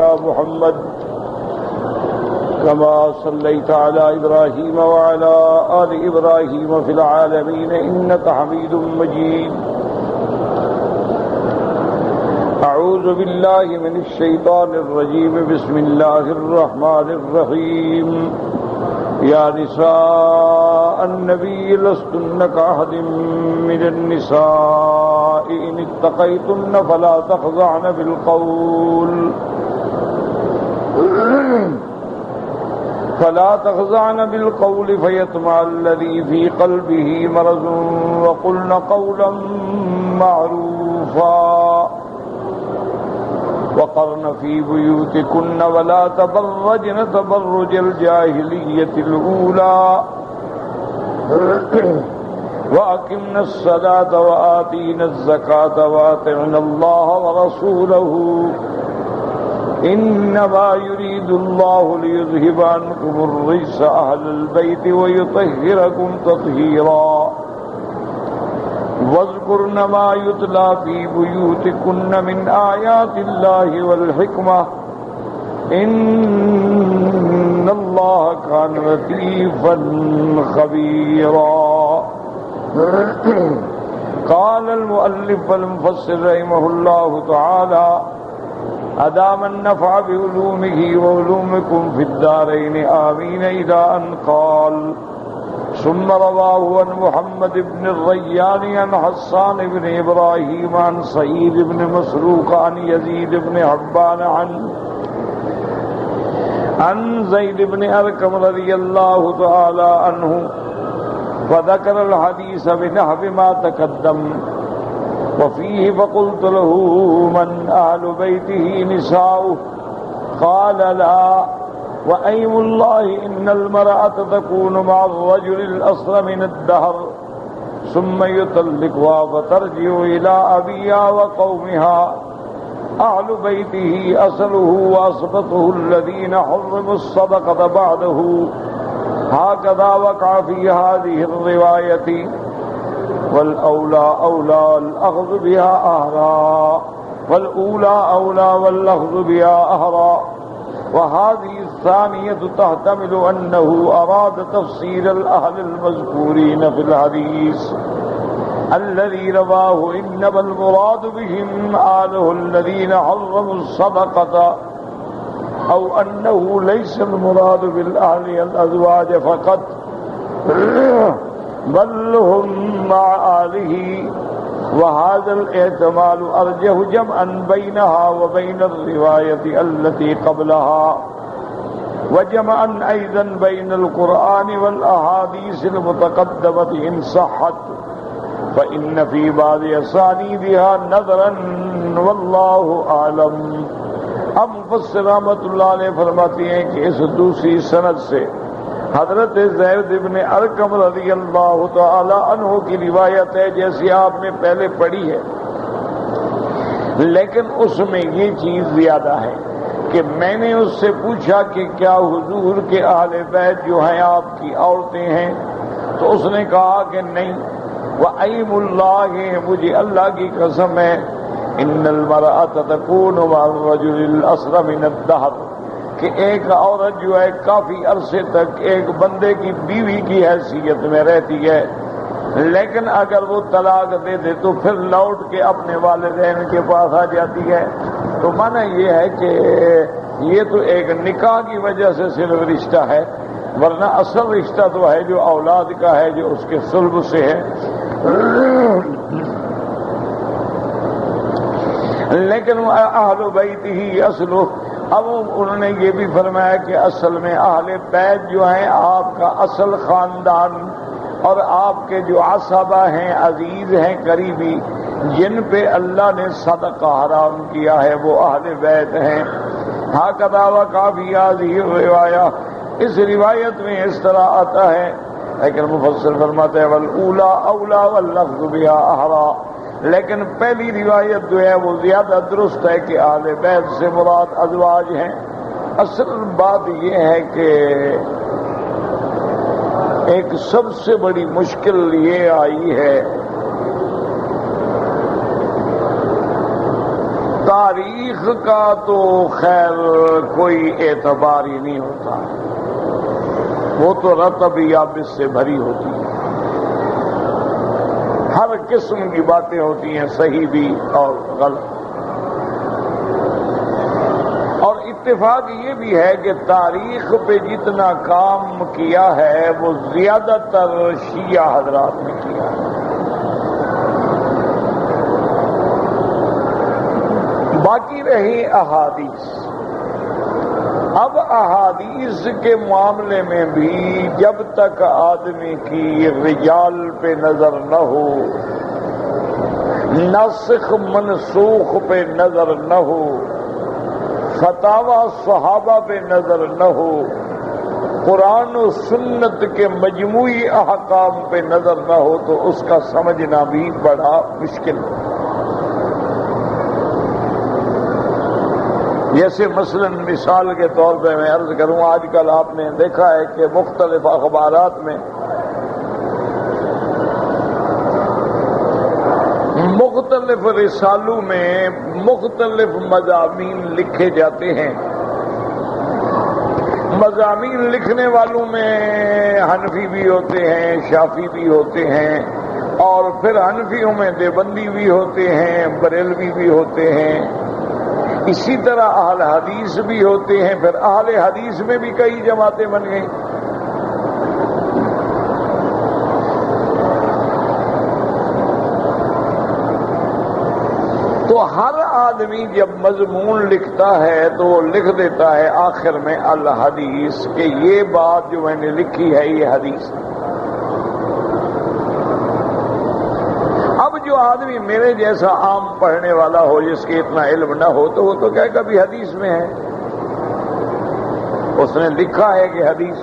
سيدنا محمد كما صليت على إبراهيم وعلى آل إبراهيم في العالمين إنك حميد مجيد. أعوذ بالله من الشيطان الرجيم. بسم الله الرحمن الرحيم. يا نساء النبي لستن كأحد من النساء إن اتقيتن فلا تخضعن بالقول فيطمع الذي في قلبه مرض وقلن قولا معروفا وقرن في بيوتكن ولا تبرجن تبرج الجاهلية الأولى وأقمنا الصلاة وآتينا الزكاة وأطعنا الله ورسوله إنما يريد الله ليذهب عنكم الرجس أهل البيت ويطهركم تطهيرا واذكرن ما يتلى في بيوتكن من آيات الله والحكمة إن الله كان لطيفا خبيرا. قال المؤلف والمفسر رحمه الله تعالى أدام النفع بعلومه وعلومكم في الدارين آمين إلى أن قال ثم رواه عن محمد بن الريان عن حسان بن إبراهيم عن سعيد بن مسروق عن يزيد بن حبان عن زيد بن أرقم رضي الله تعالى عنه وذكر الحديث بنحو ما تقدم وفيه فقلت له من أهل بيته نساؤه قال لا وأيم الله إن المرأة تكون مع الرجل الأصل من الدهر ثم يطلقها فترجع إلى أبيها وقومها. أهل بيته أصله وأصبته الذين حرموا الصدقة بعده. هكذا وقع في هذه الرواية والأولى أولى الأخذ بها أهرا وهذه الثانية تحتمل أنه أراد تفسير الأهل المذكورين في الحديث الذي رواه إنما المراد بهم آله الذين حرموا الصدقة أو أنه ليس المراد بالأهل الأزواج فقط بل هم مع آله. وهذا الاحتمال أرجح جمعا بينها وبين الرواية التي قبلها وجمعا أيضا بين القرآن والأحاديث المتقدمة إن صحت فإن في بعض أسانيدها نظرا والله أعلم. اب مفسر رحمۃ اللہ علیہ فرماتے ہیں کہ اس دوسری سند سے حضرت زید بن ارقم رضی اللہ تعالی عنہ کی روایت ہے جیسی آپ نے پہلے پڑھی ہے، لیکن اس میں یہ چیز زیادہ ہے کہ میں نے اس سے پوچھا کہ کیا حضور کے اہل بیت جو ہیں آپ کی عورتیں ہیں؟ تو اس نے کہا کہ نہیں. وَأَيْمُ اللَّهِ مجھے اللہ کی قسم ہے ان المرأة تكون مع الرجل الأصل من الدهر کہ ایک عورت جو ہے کافی عرصے تک ایک بندے کی بیوی کی حیثیت میں رہتی ہے، لیکن اگر وہ طلاق دے دے تو پھر لوٹ کے اپنے والدین کے پاس آ جاتی ہے. تو معنی یہ ہے کہ یہ تو ایک نکاح کی وجہ سے صرف رشتہ ہے، ورنہ اصل رشتہ تو ہے جو اولاد کا ہے، جو اس کے صلب سے ہے. لیکن اہل بیت ہی اصل. اب انہوں نے یہ بھی فرمایا کہ اصل میں اہل بیت جو ہیں آپ کا اصل خاندان اور آپ کے جو عصبہ ہیں، عزیز ہیں، قریبی، جن پہ اللہ نے صدقہ حرام کیا ہے وہ اہل بیت ہیں. ہاکذا وقع فی ہذہ الروایہ اس روایت میں اس طرح آتا ہے، لیکن مفسر فرماتے ہیں والاولی اولی واللفظ بہا احرا. لیکن پہلی روایت جو ہے وہ زیادہ درست ہے کہ اہل بیت سے مراد ازواج ہیں. اصل بات یہ ہے کہ ایک سب سے بڑی مشکل یہ آئی ہے تاریخ کا تو خیر کوئی اعتبار ہی نہیں ہوتا، وہ تو رطب یابس سے بھری ہوتی ہے، ہر قسم کی باتیں ہوتی ہیں، صحیح بھی اور غلط۔ اور اتفاق یہ بھی ہے کہ تاریخ پہ جتنا کام کیا ہے وہ زیادہ تر شیعہ حضرات نے کیا ہے۔ باقی رہی احادیث۔ اب احادیث کے معاملے میں بھی جب تک آدمی کی رجال پہ نظر نہ ہو، ناسخ منسوخ پہ نظر نہ ہو، فتاوی صحابہ پہ نظر نہ ہو، قرآن و سنت کے مجموعی احکام پہ نظر نہ ہو، تو اس کا سمجھنا بھی بڑا مشکل ہے۔ جیسے مثلا مثال کے طور پہ میں عرض کروں، آج کل آپ نے دیکھا ہے کہ مختلف اخبارات میں مختلف رسالوں میں مختلف مضامین لکھے جاتے ہیں۔ مضامین لکھنے والوں میں حنفی بھی ہوتے ہیں، شافعی بھی ہوتے ہیں، اور پھر حنفیوں میں دیوبندی بھی ہوتے ہیں، بریلوی بھی ہوتے ہیں، اسی طرح اہل حدیث بھی ہوتے ہیں، پھر اہل حدیث میں بھی کئی جماعتیں بن گئیں۔ تو ہر آدمی جب مضمون لکھتا ہے تو وہ لکھ دیتا ہے آخر میں الحدیث، کہ یہ بات جو میں نے لکھی ہے یہ حدیث۔ اب جو آدمی میرے جیسا عام پڑھنے والا ہو، جس کے اتنا علم نہ ہو، تو وہ تو کہے گا بھی حدیث میں ہے، اس نے لکھا ہے کہ حدیث۔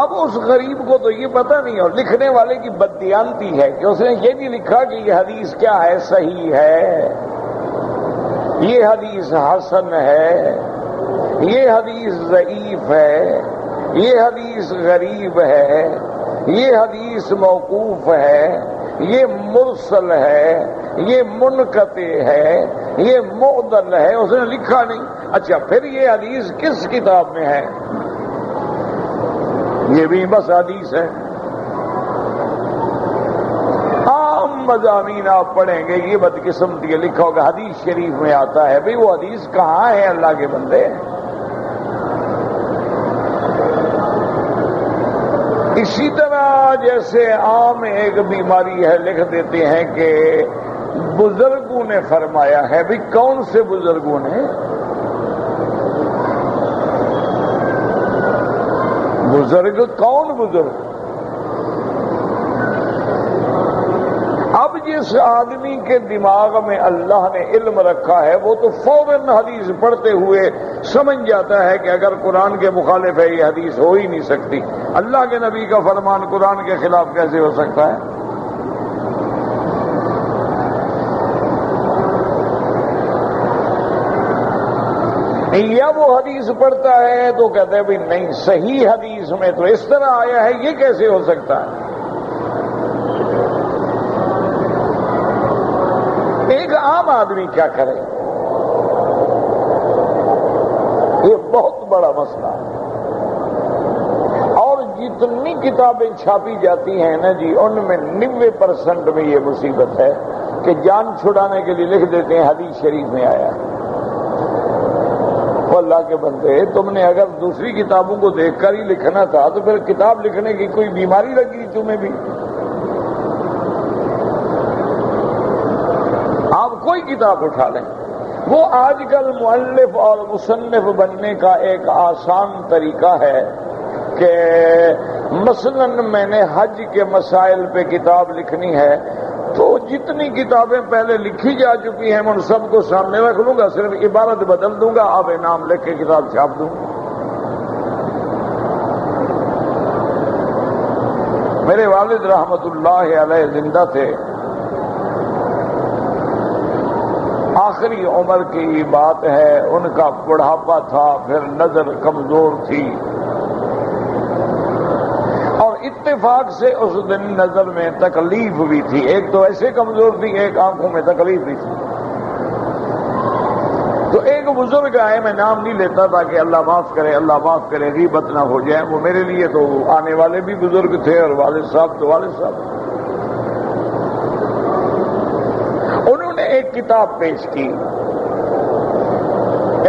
اب اس غریب کو تو یہ پتہ نہیں، اور لکھنے والے کی بددیانتی ہے کہ اس نے یہ نہیں لکھا کہ یہ حدیث کیا ہے، صحیح ہے، یہ حدیث حسن ہے، یہ حدیث ضعیف ہے، یہ حدیث غریب ہے، یہ حدیث موقوف ہے، یہ مرسل ہے، یہ منقطع ہے، یہ معضل ہے، اس نے لکھا نہیں۔ اچھا پھر یہ حدیث کس کتاب میں ہے؟ یہ بھی بس حدیث ہے۔ عام مضامین آپ پڑھیں گے، یہ بدقسمتی لکھا ہوگا حدیث شریف میں آتا ہے، بھئی وہ حدیث کہاں ہے اللہ کے بندے؟ اسی طرح جیسے عام ایک بیماری ہے، لکھ دیتے ہیں کہ بزرگوں نے فرمایا ہے، بھئی کون سے بزرگوں نے؟ بزرگ کون بزرگ؟ اب جس آدمی کے دماغ میں اللہ نے علم رکھا ہے وہ تو فوراً حدیث پڑھتے ہوئے سمجھ جاتا ہے کہ اگر قرآن کے مخالف ہے یہ حدیث ہو ہی نہیں سکتی، اللہ کے نبی کا فرمان قرآن کے خلاف کیسے ہو سکتا ہے؟ یا وہ حدیث پڑھتا ہے تو کہتے ہیں بھائی نہیں، صحیح حدیث میں تو اس طرح آیا ہے، یہ کیسے ہو سکتا ہے؟ ایک عام آدمی کیا کرے؟ یہ بہت بڑا مسئلہ ہے۔ اور جتنی کتابیں چھاپی جاتی ہیں نا جی، ان میں 90% میں یہ مصیبت ہے کہ جان چھڑانے کے لیے لکھ دیتے ہیں حدیث شریف میں آیا ہے۔ اللہ کے بندے، تم نے اگر دوسری کتابوں کو دیکھ کر ہی لکھنا تھا تو پھر کتاب لکھنے کی کوئی بیماری لگی تمہیں بھی؟ آپ کوئی کتاب اٹھا لیں، وہ آج کل مؤلف اور مصنف بننے کا ایک آسان طریقہ ہے کہ مثلا میں نے حج کے مسائل پہ کتاب لکھنی ہے تو جتنی کتابیں پہلے لکھی جا چکی ہیں میں ان سب کو سامنے رکھ لوں گا، صرف عبارت بدل دوں گا، اب نام لکھ کے کتاب چھاپ دوں۔ میرے والد رحمت اللہ علیہ زندہ تھے، آخری عمر کی بات ہے، ان کا بڑھاپا تھا، پھر نظر کمزور تھی، اور اتفاق سے اس دن نظر میں تکلیف بھی تھی، ایک تو ایسے کمزور تھی، ایک آنکھوں میں تکلیف بھی تھی. تو ایک بزرگ آئے، میں نام نہیں لیتا تاکہ اللہ معاف کرے، اللہ معاف کرے، غیبت نہ ہو جائے. وہ میرے لیے تو آنے والے بھی بزرگ تھے، اور والد صاحب تو والد صاحب. انہوں نے ایک کتاب پیش کی،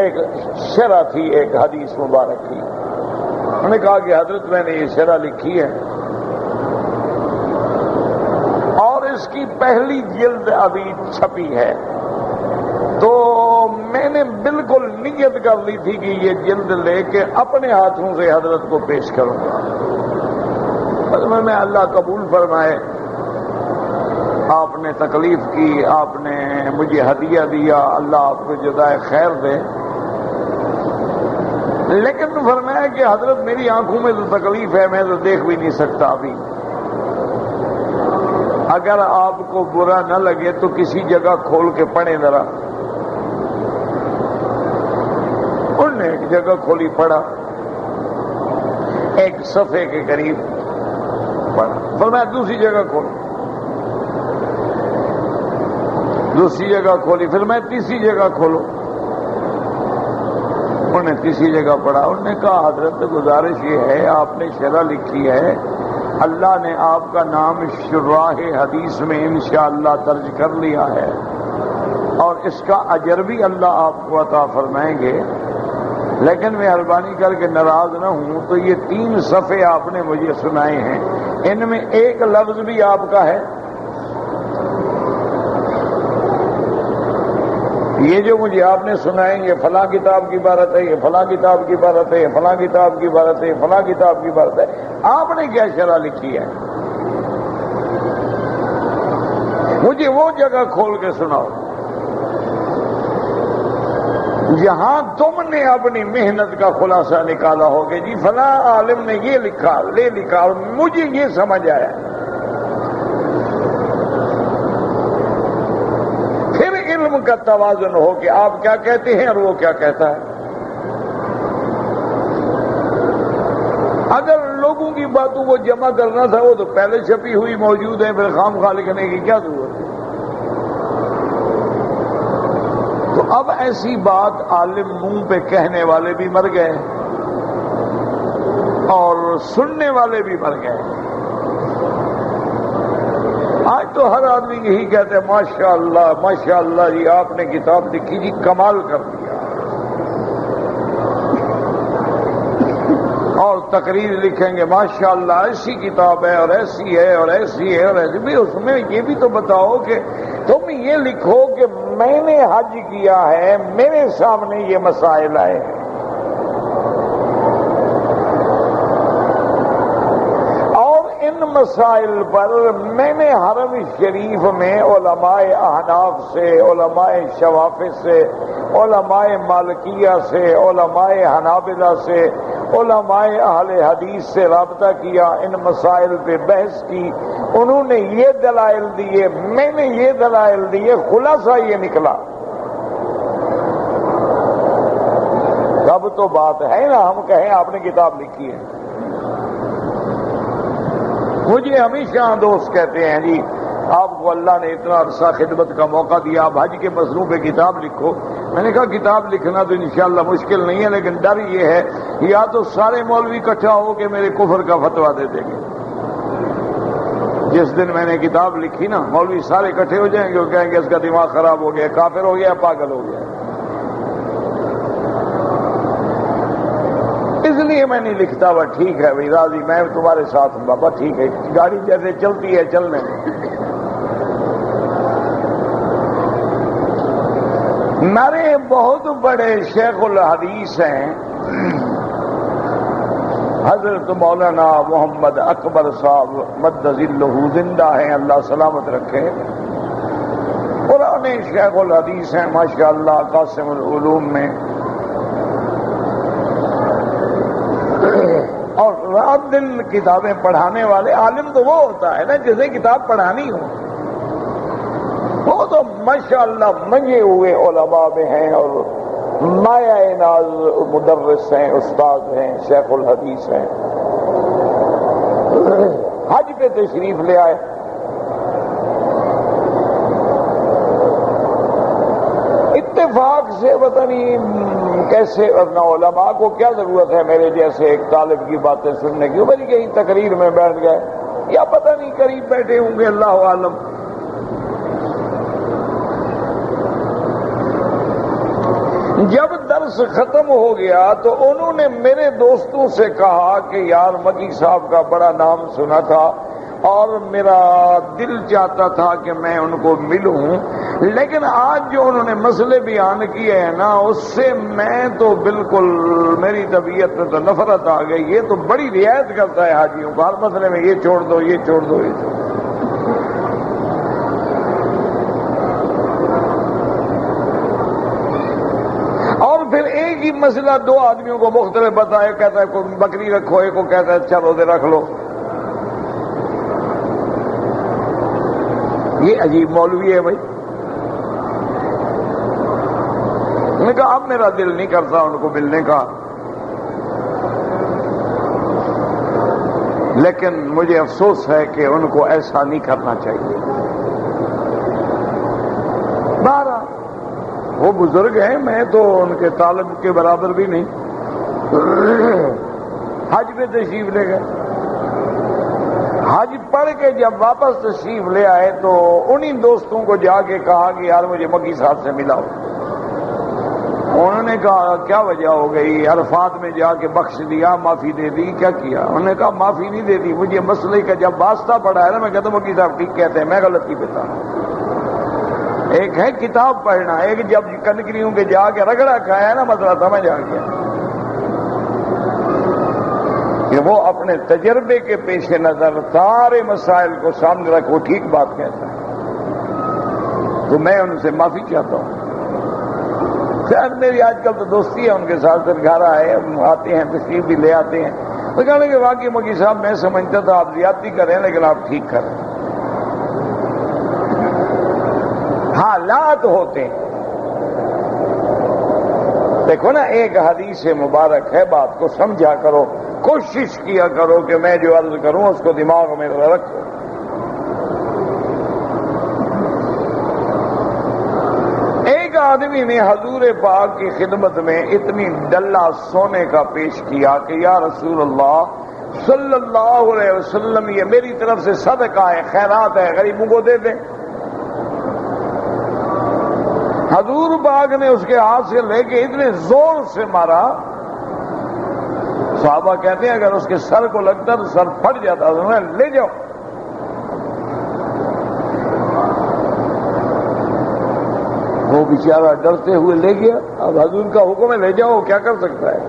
ایک شرح تھی ایک حدیث مبارک کی. انہوں نے کہا کہ حضرت میں نے یہ شرح لکھی ہے اور اس کی پہلی جلد ابھی چھپی ہے، تو میں نے بالکل نیت کر لی تھی کہ یہ جلد لے کے اپنے ہاتھوں سے حضرت کو پیش کروں گا. میں اللہ قبول فرمائے، آپ نے تکلیف کی، آپ نے مجھے ہدیہ دیا، اللہ آپ کو جزائے خیر دے. لیکن فرمایا کہ حضرت میری آنکھوں میں تو تکلیف ہے، میں تو دیکھ بھی نہیں سکتا ابھی. اگر آپ کو برا نہ لگے تو کسی جگہ کھول کے پڑھیں ذرا. انہوں نے ایک جگہ کھولی، پڑھا، ایک صفحے کے قریب پڑھا. فرمایا دوسری جگہ کھول، دوسری جگہ کھولی. پھر میں تیسری جگہ کھولو. انہوں نے تیسری جگہ پڑھا. انہوں نے کہا حضرت گزارش یہ ہے، آپ نے شرح لکھی ہے، اللہ نے آپ کا نام شراح حدیث میں انشاءاللہ درج کر لیا ہے اور اس کا اجر بھی اللہ آپ کو عطا فرمائیں گے. لیکن مہربانی کر کے ناراض نہ ہوں تو یہ 3 صفحے آپ نے مجھے سنائے ہیں، ان میں ایک لفظ بھی آپ کا ہے؟ یہ جو مجھے آپ نے سنائے یہ فلاں کتاب کی عبارت ہے، یہ فلاں کتاب کی عبارت ہے، یہ فلاں کتاب کی عبارت ہے، یہ فلاں کتاب کی عبارت ہے، آپ نے کیا شرح لکھی ہے؟ مجھے وہ جگہ کھول کے سناؤ جہاں تم نے اپنی محنت کا خلاصہ نکالا ہوگا. جی فلاں عالم نے یہ لکھا، لے لکھا اور مجھے یہ سمجھ آیا. پھر علم کا توازن ہو کہ آپ کیا کہتے ہیں اور وہ کیا کہتا ہے. اگر لوگوں کی باتوں کو جمع کرنا تھا وہ تو پہلے چھپی ہوئی موجود ہے، پھر خام خواہ لکھنے کی کیا ضرورت ہے. تو اب ایسی بات عالم منہ پہ کہنے والے بھی مر گئے اور سننے والے بھی مر گئے. آج تو ہر آدمی یہی کہتے ہیں ماشاءاللہ ماشاءاللہ جی آپ نے کتاب لکھی جی کمال کر دیا، اور تقریر لکھیں گے ماشاءاللہ ایسی کتاب ہے اور ایسی ہے اور ایسی ہے اور ایسی بھی. اس میں یہ بھی تو بتاؤ کہ تم یہ لکھو کہ میں نے حج کیا ہے، میرے سامنے یہ مسائل آئے ہیں، اور ان مسائل پر میں نے حرم شریف میں علماء احناف سے، علماء شوافع سے، علماء مالکیہ سے، علماء حنابلہ سے، علماء اہل حدیث سے رابطہ کیا، ان مسائل پہ بحث کی. انہوں نے یہ دلائل دیے، میں نے یہ دلائل دیے، خلاصہ یہ نکلا. تب تو بات ہے نا ہم کہیں آپ نے کتاب لکھی ہے. مجھے ہمیشہ دوست کہتے ہیں جی آپ کو اللہ نے اتنا عرصہ خدمت کا موقع دیا، آپ حج کے مسئلوں پہ کتاب لکھو. میں نے کہا کتاب لکھنا تو انشاءاللہ مشکل نہیں ہے، لیکن ڈر یہ ہے یا تو سارے مولوی اکٹھا ہو کے میرے کفر کا فتویٰ دے دیں گے. جس دن میں نے کتاب لکھی نا مولوی سارے اکٹھے ہو جائیں گے اور کہیں گے اس کا دماغ خراب ہو گیا، کافر ہو گیا، پاگل ہو گیا. اس لیے میں نہیں لکھتا. وہ ٹھیک ہے بھائی راضی، میں تمہارے ساتھ ہوں بابا، ٹھیک ہے، گاڑی جیسے چلتی ہے چلنے میں. میرے بہت بڑے شیخ الحدیث ہیں حضرت مولانا محمد اکبر صاحب مدظلہ زندہ ہیں، اللہ سلامت رکھے. پرانے شیخ الحدیث ہیں ماشاءاللہ، قاسم العلوم میں. اور رات دن کتابیں پڑھانے والے. عالم تو وہ ہوتا ہے نا جسے کتاب پڑھانی ہو. وہ تو ماشاءاللہ منگے ہوئے علماء میں ہیں اور مایہ ناز مدرس ہیں، استاد ہیں، شیخ الحدیث ہیں. حج پہ تشریف لے آئے. اتفاق سے پتہ نہیں کیسے ورنہ علماء کو کیا ضرورت ہے میرے جیسے ایک طالب کی باتیں سننے کی، بھائی کہیں تقریر میں بیٹھ گئے یا پتہ نہیں قریب بیٹھے ہوں گے، اللہ عالم. جب درس ختم ہو گیا تو انہوں نے میرے دوستوں سے کہا کہ یار مکی صاحب کا بڑا نام سنا تھا اور میرا دل چاہتا تھا کہ میں ان کو ملوں، لیکن آج جو انہوں نے مسئلے بیان کیے ہیں نا اس سے میں تو بالکل میری طبیعت میں تو نفرت آ گئی. یہ تو بڑی رعایت کرتا ہے حاجیوں کو، ہر مسئلے میں یہ چھوڑ دو یہ چھوڑ دو یہ چھوڑ دو. اور پھر ایک ہی مسئلہ دو آدمیوں کو مختلف بتایا، کہتا ہے کوئی بکری رکھو، ایک کو کہتا ہے اچھا روزے رکھ لو. یہ عجیب مولوی ہے بھائی. میں نے کہا اب میرا دل نہیں کرتا ان کو ملنے کا، لیکن مجھے افسوس ہے کہ ان کو ایسا نہیں کرنا چاہیے. بہرحال وہ بزرگ ہیں، میں تو ان کے طالب کے برابر بھی نہیں. حج پہ تشریف لے گئے. حج پڑھ کے جب واپس تشریف لے آئے تو انہی دوستوں کو جا کے کہا کہ یار مجھے مکی صاحب سے ملاؤ. انہوں نے کہا کیا وجہ ہو گئی؟ عرفات میں جا کے بخش دیا، معافی دے دی، کیا کیا؟ انہوں نے کہا معافی نہیں دے دی، مجھے مسئلے کا جب واسطہ پڑا ہے نا میں کہتا ہوں مکی صاحب ٹھیک کہتے ہیں، میں غلطی پہ تھا. ایک ہے کتاب پڑھنا، ایک جب کنکریوں کے جا کے رگڑا کھایا نا مسئلہ سمجھ آ گیا کہ وہ اپنے تجربے کے پیش نظر سارے مسائل کو سامنے رکھ وہ ٹھیک بات کہتا ہے. تو میں ان سے معافی چاہتا ہوں. خیر میری آج کل تو دوستی ہے ان کے ساتھ، پھر گھر آئے آتے ہیں تشریف بھی لے آتے ہیں. تو کہنے کہ واقعی مکی صاحب میں سمجھتا تھا آپ زیادتی کریں لیکن آپ ٹھیک کریں. حالات ہوتے ہیں. دیکھو نا ایک حدیث مبارک ہے، بات کو سمجھا کرو، کوشش کیا کرو کہ میں جو عرض کروں اس کو دماغ میں رکھو. ایک آدمی نے حضور پاک کی خدمت میں اتنی ڈلہ سونے کا پیش کیا کہ یا رسول اللہ صلی اللہ علیہ وسلم یہ میری طرف سے صدقہ ہے، خیرات ہے، غریبوں کو دے دیں. حضور پاک نے اس کے ہاتھ سے لے کے اتنے زور سے مارا، صحابہ کہتے ہیں اگر اس کے سر کو لگتا تو سر پھٹ جاتا. انہوں نے لے جاؤ. وہ بیچارہ ڈرتے ہوئے لے گیا. اب حضور کا حکم ہے لے جاؤ، کیا کر سکتا ہے.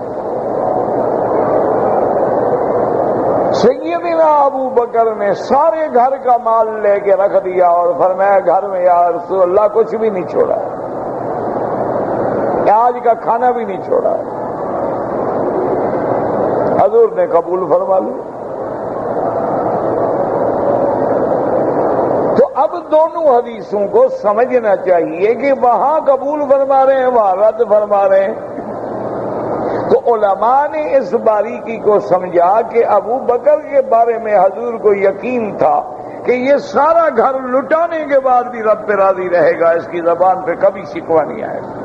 سیدنا ابو بکر نے سارے گھر کا مال لے کے رکھ دیا اور فرمایا گھر میں یا رسول اللہ کچھ بھی نہیں چھوڑا، آج کا کھانا بھی نہیں چھوڑا. حضور نے قبول فرما لیا. تو اب دونوں حدیثوں کو سمجھنا چاہیے کہ وہاں قبول فرما رہے ہیں وہاں رد فرما رہے ہیں. تو علماء نے اس باریکی کو سمجھا کہ ابو بکر کے بارے میں حضور کو یقین تھا کہ یہ سارا گھر لٹانے کے بعد بھی رب پہ راضی رہے گا، اس کی زبان پہ کبھی شکوہ نہیں آئے گا.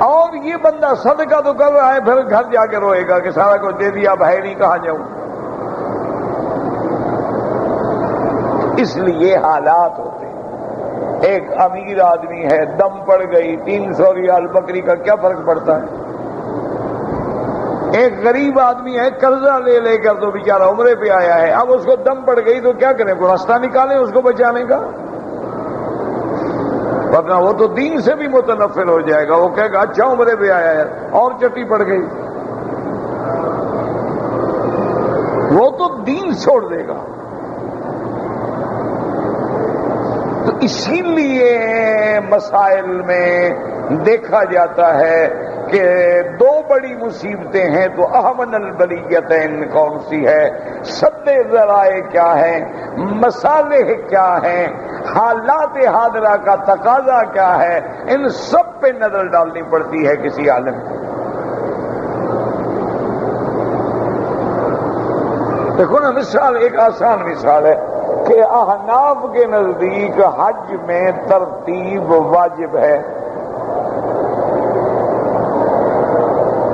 اور یہ بندہ صدقہ تو کر رہا ہے پھر گھر جا کے روئے گا کہ سارا کچھ دے دیا اب ہے نہیں کہاں جاؤں. اس لیے حالات ہوتے ہیں. ایک امیر آدمی ہے، دم پڑ گئی، 300 ریال بکری کا کیا فرق پڑتا ہے. ایک غریب آدمی ہے، قرضہ لے لے کر تو بیچارہ عمرے پہ آیا ہے، اب اس کو دم پڑ گئی تو کیا کریں، کوئی راستہ نکالیں اس کو بچانے کا. ورنہ وہ تو دین سے بھی متنفر ہو جائے گا. وہ کہے گا اچھا عمرے پہ آیا ہے اور چٹی پڑ گئی، وہ تو دین چھوڑ دے گا. تو اسی لیے مسائل میں دیکھا جاتا ہے کہ دو بڑی مصیبتیں ہیں تو احمن البلیتین کون سی ہے، سد ذرائع کیا ہے، مصالح کیا ہیں، حالات حاضرہ کا تقاضا کیا ہے، ان سب پہ نظر ڈالنی پڑتی ہے کسی عالم کو. دیکھو نا، مثال ایک آسان مثال ہے کہ احناف کے نزدیک حج میں ترتیب واجب ہے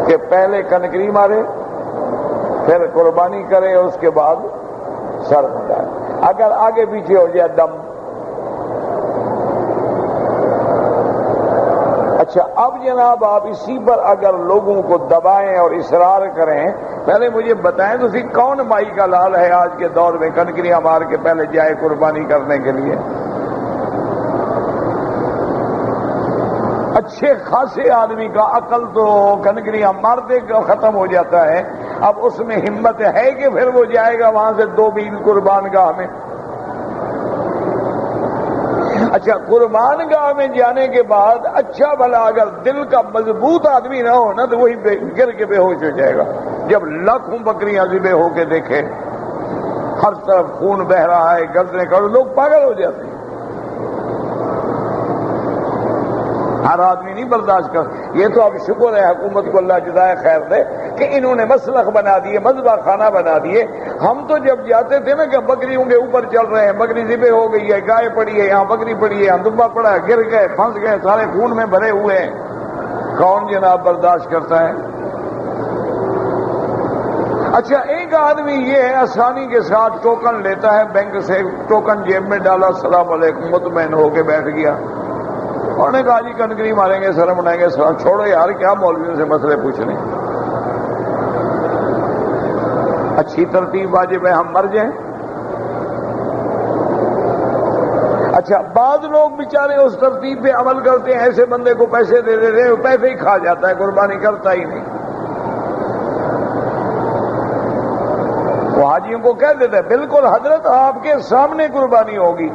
کہ پہلے کنکری مارے، پھر قربانی کرے، اس کے بعد سر مڈائے، اگر آگے پیچھے ہو جائے دم۔ اچھا، اب جناب آپ اسی پر اگر لوگوں کو دبائیں اور اصرار کریں، پہلے مجھے بتائیں تو کون مائی کا لال ہے آج کے دور میں کنکریاں مار کے پہلے جائے قربانی کرنے کے لیے؟ اچھے خاصے آدمی کا عقل تو کنکریاں مارتے ختم ہو جاتا ہے، اب اس میں ہمت ہے کہ پھر وہ جائے گا وہاں سے 2 میل قربان گاہ میں؟ اچھا، قربان گاہ میں جانے کے بعد اچھا بھلا اگر دل کا مضبوط آدمی نہ ہو نا تو وہی گر کے بے ہوش ہو جائے گا۔ جب لاکھوں بکریاں ذبح ہو کے دیکھے، ہر طرف خون بہ رہا ہے، گردنیں کرو، لوگ پاگل ہو جاتے ہیں۔ ہر آدمی نہیں برداشت کر۔ یہ تو اب شکر ہے حکومت کو، اللہ جزائے خیر دے، کہ انہوں نے مسلخ بنا دیے، مذبح خانہ بنا دیے۔ ہم تو جب جاتے تھے نا کہ بکریوں کے اوپر چل رہے ہیں، بکری ذبح ہو گئی ہے، گائے پڑی ہے، یہاں بکری پڑی ہے، یہاں دبا پڑا ہے، گر گئے، پھنس گئے، سارے خون میں بھرے ہوئے ہیں، کون جناب برداشت کرتا ہے؟ اچھا، ایک آدمی یہ ہے آسانی کے ساتھ ٹوکن لیتا ہے بینک سے، ٹوکن جیب میں ڈالا، السلام علیکم، مطمئن ہو کے بیٹھ گیا، انہوں نے کہا جی کنکری ماریں گے، سر منائیں گے، چھوڑو یار، کیا مولویوں سے مسئلے پوچھنے۔ اچھی ترتیب واجب ہے ہم مر جائیں۔ اچھا، بعض لوگ بیچارے اس ترتیب پہ عمل کرتے ہیں، ایسے بندے کو پیسے دے دیتے ہیں، پیسے ہی کھا جاتا ہے، قربانی کرتا ہی نہیں۔ وہ حاجیوں کو کہہ دیتے ہیں بالکل حضرت آپ کے سامنے قربانی ہوگی۔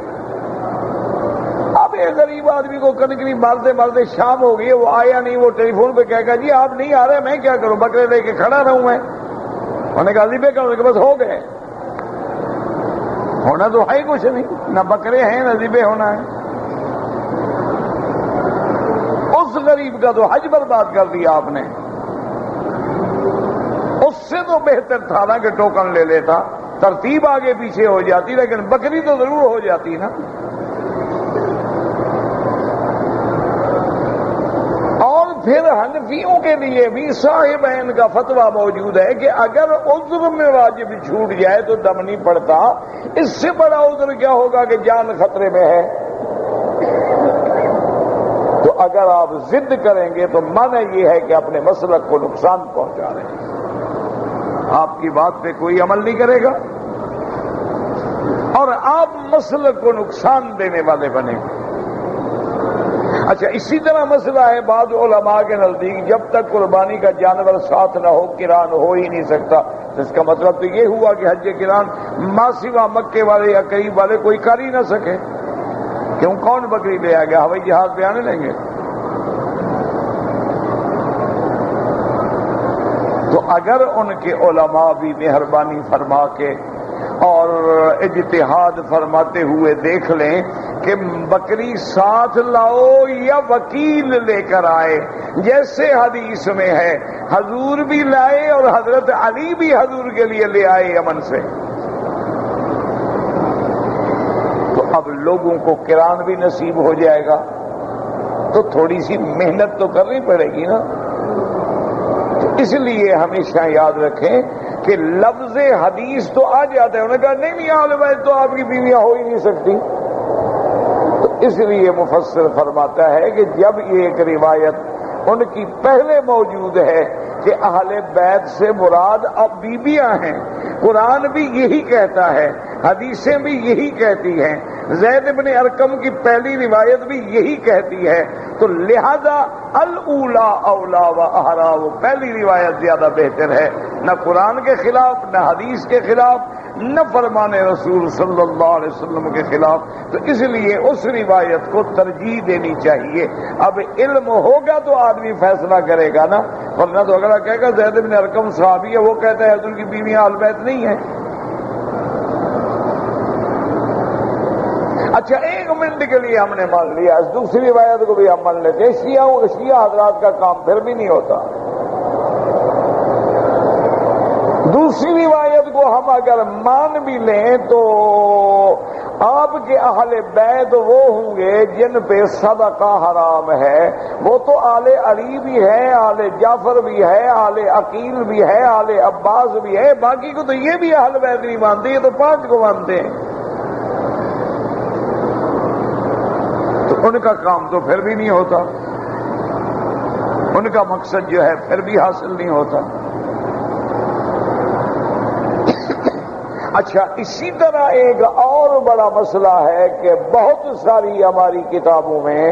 اب ایک غریب آدمی کو کنکری مارتے مارتے شام ہو گئی، وہ آیا نہیں، وہ ٹیلی فون پہ کہے گا جی آپ نہیں آ رہے، میں کیا کروں، بکرے لے کے کھڑا رہوں میں؟ انہوں نے کہا ذبح کرو کہ بس ہو گئے، ہونا تو ہے کچھ نہیں، نہ بکرے ہیں نہ ذبح ہونا ہے۔ اس غریب کا تو حج برباد کر دیا آپ نے۔ اس سے تو بہتر تھا نا کہ ٹوکن لے لیتا، ترتیب آگے پیچھے ہو جاتی، لیکن بکری تو ضرور ہو جاتی نا۔ اور پھر حنفیوں کے لیے بھی صاحب عین کا فتویٰ موجود ہے کہ اگر عذر میں واجب چھوٹ جائے تو دم نہیں پڑتا، اس سے بڑا عذر کیا ہوگا کہ جان خطرے میں ہے۔ تو اگر آپ ضد کریں گے تو معنی یہ ہے کہ اپنے مسلک کو نقصان پہنچا رہے ہیں، آپ کی بات پہ کوئی عمل نہیں کرے گا اور آپ مسلک کو نقصان دینے والے بنیں گے۔ اچھا، اسی طرح مسئلہ ہے بعض علماء کے نزدیک جب تک قربانی کا جانور ساتھ نہ ہو قران ہو ہی نہیں سکتا۔ اس کا مطلب تو یہ ہوا کہ حج قران ما سوا مکے والے یا قریب والے کوئی کر ہی نہ سکے، کیوں؟ کون بکری لے آ گیا؟ ہوائی جہاز پہ آنے لیں گے؟ تو اگر ان کے علماء بھی مہربانی فرما کے اور اجتہاد فرماتے ہوئے دیکھ لیں کہ بکری ساتھ لاؤ یا وکیل لے کر آئے، جیسے حدیث میں ہے حضور بھی لائے اور حضرت علی بھی حضور کے لیے لے آئے یمن سے، تو اب لوگوں کو قران بھی نصیب ہو جائے گا، تو تھوڑی سی محنت تو کرنی پڑے گی نا۔ تو اس لیے ہمیشہ یاد رکھیں کہ لفظ حدیث تو آ جاتا ہے، انہوں نے کہا نہیں اہل بیت تو آپ کی بیویاں ہو ہی نہیں سکتی، تو اس لیے مفسر فرماتا ہے کہ جب یہ ایک روایت ان کی پہلے موجود ہے کہ اہل بیت سے مراد اب بیویاں ہیں، قرآن بھی یہی کہتا ہے، حدیثیں بھی یہی کہتی ہیں، زید بن ارقم کی پہلی روایت بھی یہی کہتی ہے، تو لہذا الاولا اولا و احرا، وہ پہلی روایت زیادہ بہتر ہے، نہ قرآن کے خلاف نہ حدیث کے خلاف نہ فرمان رسول صلی اللہ علیہ وسلم کے خلاف، تو اس لیے اس روایت کو ترجیح دینی چاہیے۔ اب علم ہوگا تو آدمی فیصلہ کرے گا نا، ورنہ تو اگلا کہے گا زید بن ارقم صحابی ہے، وہ کہتا ہے حضور کی بیویاں اہل بیت نہیں ہیں۔ اچھا، 1 منٹ کے لیے ہم نے مان لیا، اس دوسری روایت کو بھی ہم مان لیتے ہیں، شیعہ حضرات کا کام پھر بھی نہیں ہوتا۔ دوسری روایت کو ہم اگر مان بھی لیں تو آپ کے اہل بیت وہ ہوں گے جن پہ صدقہ حرام ہے، وہ تو آل علی بھی ہے، آل جعفر بھی ہے، آل عقیل بھی ہے، آل عباس بھی ہے، باقی کو تو یہ بھی اہل بیت نہیں مانتے، یہ تو 5 کو مانتے ہیں، تو ان کا کام تو پھر بھی نہیں ہوتا، ان کا مقصد جو ہے پھر بھی حاصل نہیں ہوتا۔ اچھا، اسی طرح ایک اور بڑا مسئلہ ہے کہ بہت ساری ہماری کتابوں میں،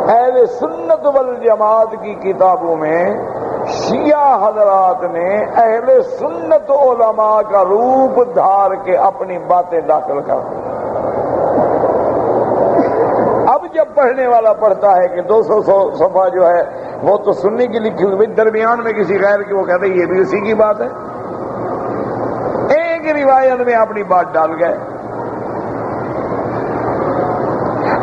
اہل سنت والجماعت کی کتابوں میں شیعہ حضرات نے اہل سنت علماء کا روپ دھار کے اپنی باتیں داخل کر دی۔ اب جب پڑھنے والا پڑھتا ہے کہ 200 صفحہ جو ہے وہ تو سنی کی لکھی ہوئی، درمیان میں کسی غیر کی وہ کہتے ہیں یہ بھی اسی کی بات ہے، ایک روایت میں اپنی بات ڈال گئے۔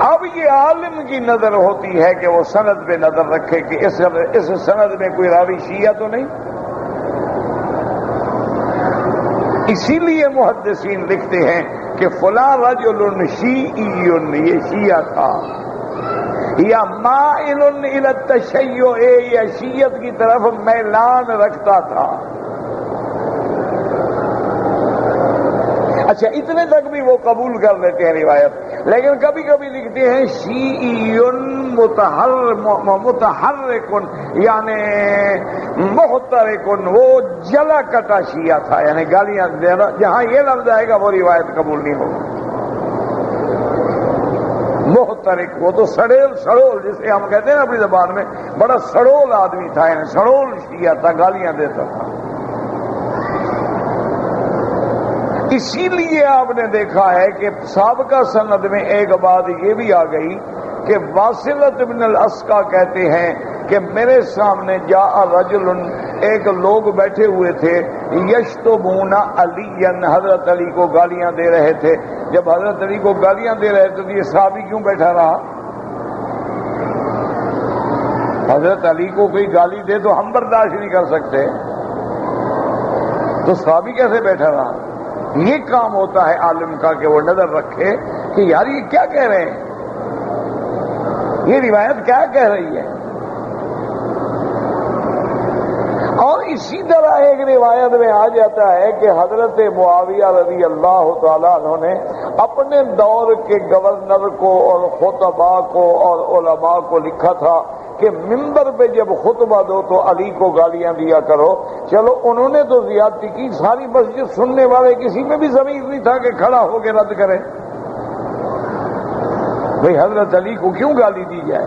اب یہ عالم کی نظر ہوتی ہے کہ وہ سند پہ نظر رکھے کہ اس سند میں کوئی راوی شیعہ تو نہیں، اسی لیے محدثین لکھتے ہیں کہ فلاں رجل شیعی، یہ شیعہ تھا، یا مائل الی التشیع، یا شیعت کی طرف میلان رکھتا تھا۔ اچھا، اتنے تک بھی وہ قبول کر لیتے ہیں روایت، لیکن کبھی کبھی لکھتے ہیں شیعی متحرک، یعنی محترک، وہ جلا کٹا شیعہ تھا، یعنی گالیاں دینا، جہاں یہ لفظ آئے گا وہ روایت قبول نہیں ہوگی۔ محترک، وہ تو سڑول جسے ہم کہتے ہیں نا اپنی زبان میں، بڑا سڑول آدمی تھا، یعنی سڑول شیعہ تھا، گالیاں دیتا تھا۔ اسی لیے آپ نے دیکھا ہے کہ سابقہ سند میں ایک بات یہ بھی آ گئی کہ واصلۃ بن الاسقا کہتے ہیں کہ میرے سامنے جاء رجل، ایک لوگ بیٹھے ہوئے تھے، یشتمون علی، حضرت علی کو گالیاں دے رہے تھے۔ جب حضرت علی کو گالیاں دے رہے تھے تو یہ صحابی کیوں بیٹھا رہا؟ حضرت علی کو کوئی گالی دے تو ہم برداشت نہیں کر سکتے، تو صحابی کیسے بیٹھا رہا؟ یہ کام ہوتا ہے عالم کا کہ وہ نظر رکھے کہ یار یہ کیا کہہ رہے ہیں، یہ روایت کیا کہہ رہی ہے۔ اور اسی طرح ایک روایت میں آ جاتا ہے کہ حضرت معاویہ رضی اللہ تعالیٰ عنہ نے اپنے دور کے گورنر کو اور خطباء کو اور علماء کو لکھا تھا کہ منبر پہ جب خطبہ دو تو علی کو گالیاں دیا کرو۔ چلو انہوں نے تو زیادتی کی، ساری مسجد سننے والے کسی میں بھی ضمیر نہیں تھا کہ کھڑا ہو کے رد کرے، بھئی حضرت علی کو کیوں گالی دی جائے؟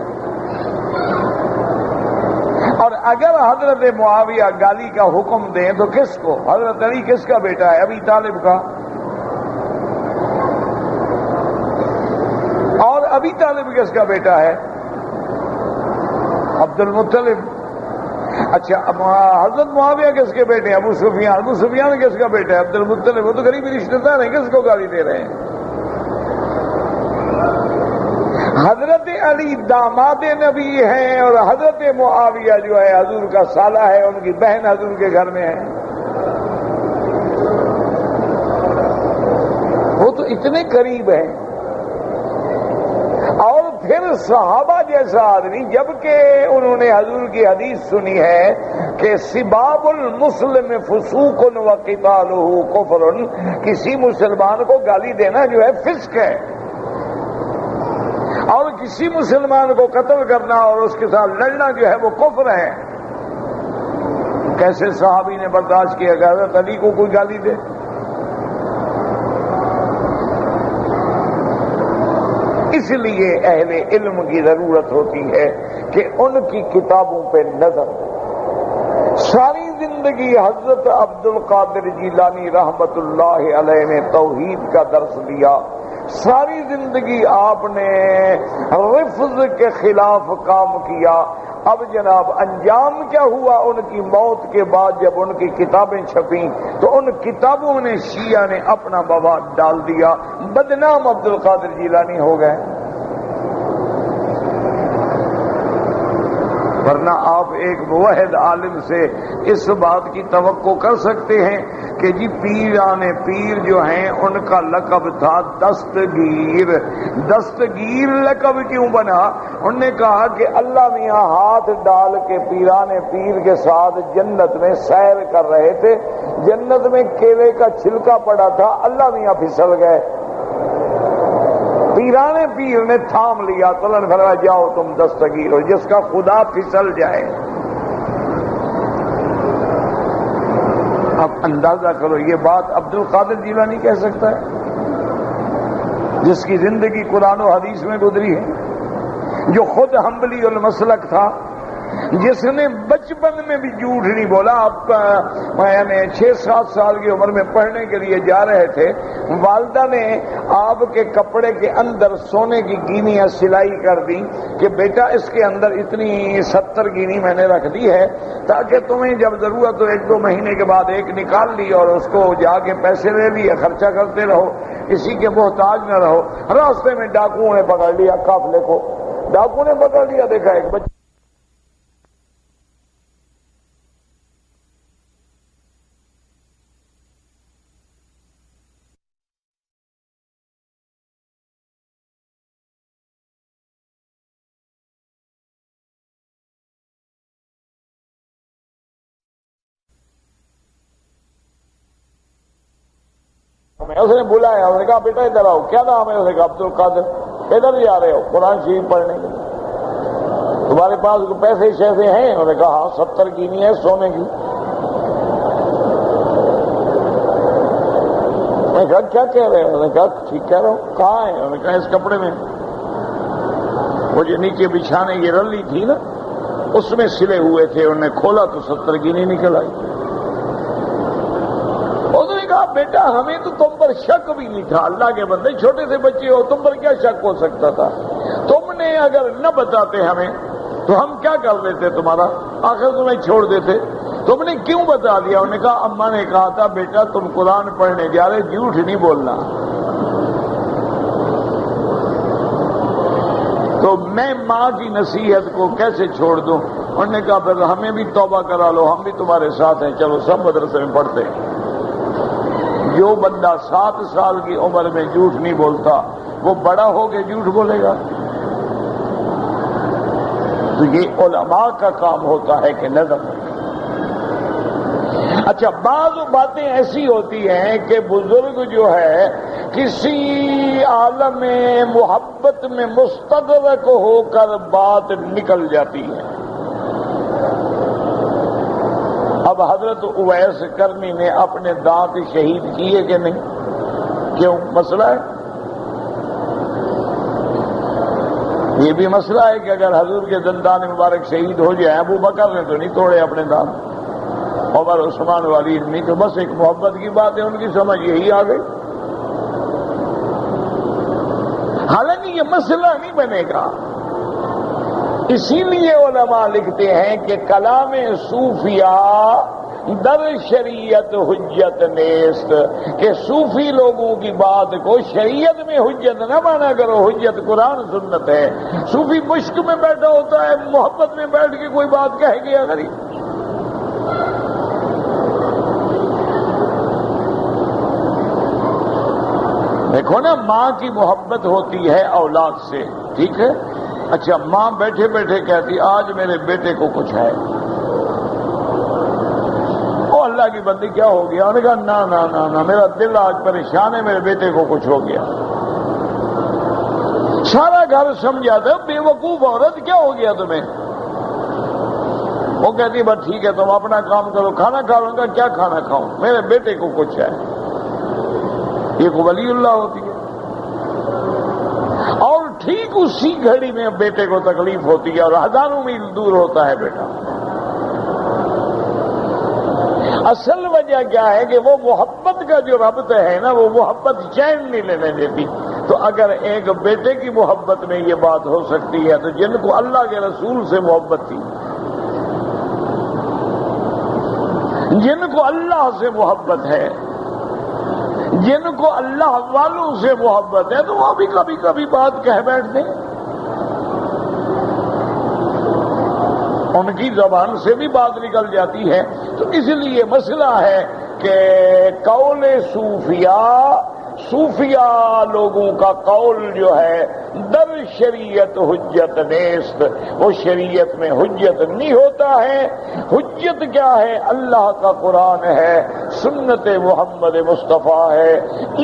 اور اگر حضرت معاویہ گالی کا حکم دیں تو کس کو؟ حضرت علی کس کا بیٹا ہے؟ ابی طالب کا۔ اور ابی طالب کس کا بیٹا ہے؟ عبد المطلب۔ اچھا، حضرت معاویہ کس کے بیٹے ہیں؟ ابو سفیان۔ ابو سفیان کس کا بیٹا ہے؟ عبد المطلب۔ وہ تو قریبی رشتہ دار ہیں، کس کو گالی دے رہے ہیں؟ حضرت علی داماد نبی ہیں اور حضرت معاویہ جو ہے حضور کا سالہ ہے، ان کی بہن حضور کے گھر میں ہے۔ وہ تو اتنے قریب ہیں۔ اور پھر صحابہ جیسا آدمی، جبکہ انہوں نے حضور کی حدیث سنی ہے کہ سباب المسلم فسوق وقتالہ کفر، کسی مسلمان کو گالی دینا جو ہے فسق ہے، اور کسی مسلمان کو قتل کرنا اور اس کے ساتھ لڑنا جو ہے وہ کفر ہے۔ کیسے صحابی نے برداشت کیا کہ حضرت علی کو کوئی گالی دے؟ اس لیے اہل علم کی ضرورت ہوتی ہے کہ ان کی کتابوں پہ نظر دے۔ ساری زندگی حضرت عبد القادر جیلانی رحمت اللہ علیہ نے توحید کا درس دیا، ساری زندگی آپ نے رفض کے خلاف کام کیا۔ اب جناب انجام کیا ہوا ان کی موت کے بعد؟ جب ان کی کتابیں چھپیں تو ان کتابوں نے شیعہ نے اپنا مواد ڈال دیا، بدنام عبد القادر جیلانی ہو گئے۔ ورنہ آپ ایک موحد عالم سے اس بات کی توقع کر سکتے ہیں کہ جی پیران پیر جو ہیں ان کا لقب تھا دستگیر۔ دستگیر لقب کیوں بنا؟ انہوں نے کہا کہ اللہ میاں ہاتھ ڈال کے پیران پیر کے ساتھ جنت میں سیر کر رہے تھے، جنت میں کیلے کا چھلکا پڑا تھا، اللہ میاں پھسل گئے، پیران پیر نے تھام لیا، تو اللہ نے فرمایا جاؤ تم دستگیر ہو، جس کا خدا پھسل جائے۔ اب اندازہ کرو یہ بات عبد القادر جیلانی کہہ سکتا ہے جس کی زندگی قرآن و حدیث میں گزری ہے، جو خود حنبلی المسلک تھا، جس نے بچپن میں بھی جھوٹ نہیں بولا۔ آپ یعنی 6-7 سال کی عمر میں پڑھنے کے لیے جا رہے تھے، والدہ نے آپ کے کپڑے کے اندر سونے کی گینیاں سلائی کر دی کہ بیٹا اس کے اندر اتنی 70 گینی میں نے رکھ دی ہے تاکہ تمہیں جب ضرورت ہو 1-2 مہینے کے بعد ایک نکال لی اور اس کو جا کے پیسے لے لیے، خرچہ کرتے رہو، اسی کے محتاج نہ رہو۔ راستے میں ڈاکوؤں نے پکڑ لیا قافلے کو، ڈاکو نے پکڑ لیا، دیکھا ایک بچہ اس نے بلایا، اس نے کہا بیٹا ادھر آؤ، کیا نام ہے؟ اس نے کہا عبد القادر۔ ادھر جا رہے ہو قرآن شریف پڑھنے کے لیے؟ تمہارے پاس پیسے شیسے ہیں؟ انہوں نے کہا ہاں 70 گینی ہے سونے کی۔ میں نے کہا کیا کہہ رہے ہیں؟ انہوں نے کہا ٹھیک کہہ رہا ہوں۔ کہاں ہے؟ انہوں نے کہا اس کپڑے میں۔ وہ جو نیچے بچھانے کی رلی تھی نا اس میں سلے ہوئے تھے، انہوں نے کھولا تو 70 گینی نکل آئی۔ بیٹا ہمیں تو تم پر شک بھی نہیں تھا، اللہ کے بندے چھوٹے سے بچے ہو، تم پر کیا شک ہو سکتا تھا؟ تم نے اگر نہ بتاتے ہمیں تو ہم کیا کر لیتے تمہارا؟ آخر تمہیں چھوڑ دیتے، تم نے کیوں بتا دیا؟ انہوں نے کہا اماں نے کہا تھا بیٹا تم قرآن پڑھنے جا رہے، جھوٹ نہیں بولنا۔ تو میں ماں کی نصیحت کو کیسے چھوڑ دوں؟ انہوں نے کہا پھر ہمیں بھی توبہ کرا لو، ہم بھی تمہارے ساتھ ہیں، چلو سب مدرسے میں پڑھتے ہیں۔ جو بندہ 7 سال کی عمر میں جھوٹ نہیں بولتا وہ بڑا ہو کے جھوٹ بولے گا؟ تو یہ علماء کا کام ہوتا ہے کہ نظم۔ اچھا بعض باتیں ایسی ہوتی ہیں کہ بزرگ جو ہے کسی عالم محبت میں مستغرق ہو کر بات نکل جاتی ہے۔ اب حضرت اویس کرنی نے اپنے دانت شہید کیے کہ نہیں؟ کیوں؟ مسئلہ ہے، یہ بھی مسئلہ ہے کہ اگر حضور کے دندان مبارک شہید ہو جائیں، ابو بکر نے تو نہیں توڑے اپنے دانت، عمر عثمان والی نہیں، تو بس ایک محبت کی بات ہے، ان کی سمجھ یہی آ گئی۔ حالانکہ یہ مسئلہ نہیں بنے گا، اسی لیے علماء لکھتے ہیں کہ کلام صوفیہ در شریعت حجت نیست، کہ صوفی لوگوں کی بات کو شریعت میں حجت نہ مانا کرو، حجت قرآن سنت ہے۔ صوفی مشک میں بیٹھا ہوتا ہے، محبت میں بیٹھ کے کوئی بات کہہ گیا غریب۔ دیکھو نا، ماں کی محبت ہوتی ہے اولاد سے، ٹھیک ہے؟ اچھا ماں بیٹھے بیٹھے کہتی آج میرے بیٹے کو کچھ ہے، او اللہ کی بندی کیا ہو گیا؟ انہوں نے کہا نا نا نا نا میرا دل آج پریشان ہے، میرے بیٹے کو کچھ ہو گیا۔ سارا گھر سمجھا تھا بے وقوف عورت کیا ہو گیا تمہیں؟ وہ کہتی بس ٹھیک ہے تم اپنا کام کرو، کھانا کھا لوں گا، کیا کھانا کھاؤں؟ میرے بیٹے کو کچھ ہے۔ یہ کو ولی اللہ ہوتی ہے، اور ٹھیک اسی گھڑی میں بیٹے کو تکلیف ہوتی ہے اور ہزاروں میل دور ہوتا ہے بیٹا۔ اصل وجہ کیا ہے کہ وہ محبت کا جو ربط ہے نا، وہ محبت چین نہیں لینے دیتی۔ تو اگر ایک بیٹے کی محبت میں یہ بات ہو سکتی ہے تو جن کو اللہ کے رسول سے محبت تھی، جن کو اللہ سے محبت ہے، جن کو اللہ والوں سے محبت ہے، تو وہ بھی کبھی کبھی بات کہہ بیٹھتے ہیں۔ ان کی زبان سے بھی بات نکل جاتی ہے. تو اس لیے مسئلہ ہے کہ قول صوفیاء لوگوں کا قول جو ہے در شریعت حجت نیست، وہ شریعت میں حجت نہیں ہوتا ہے. حجت کیا ہے؟ اللہ کا قرآن ہے، سنت محمد مصطفیٰ ہے،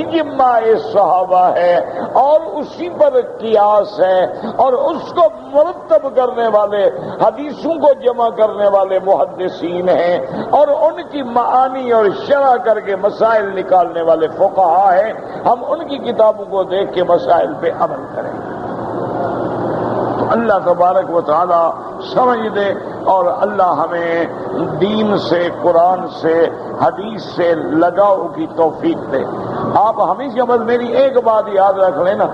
اجماع صحابہ ہے، اور اسی پر قیاس ہے، اور اس کو مرتب کرنے والے، حدیثوں کو جمع کرنے والے محدثین ہیں، اور ان کی معانی اور شرح کر کے مسائل نکالنے والے فقہا ہیں. ہم ان کی کتابوں کو دیکھ کے مسائل پہ عمل کریں. تو اللہ تبارک و تعالی سمجھ دے، اور اللہ ہمیں دین سے، قرآن سے، حدیث سے لگاؤ کی توفیق دے. آپ ہمیشہ بس میری ایک بات یاد رکھ لینا،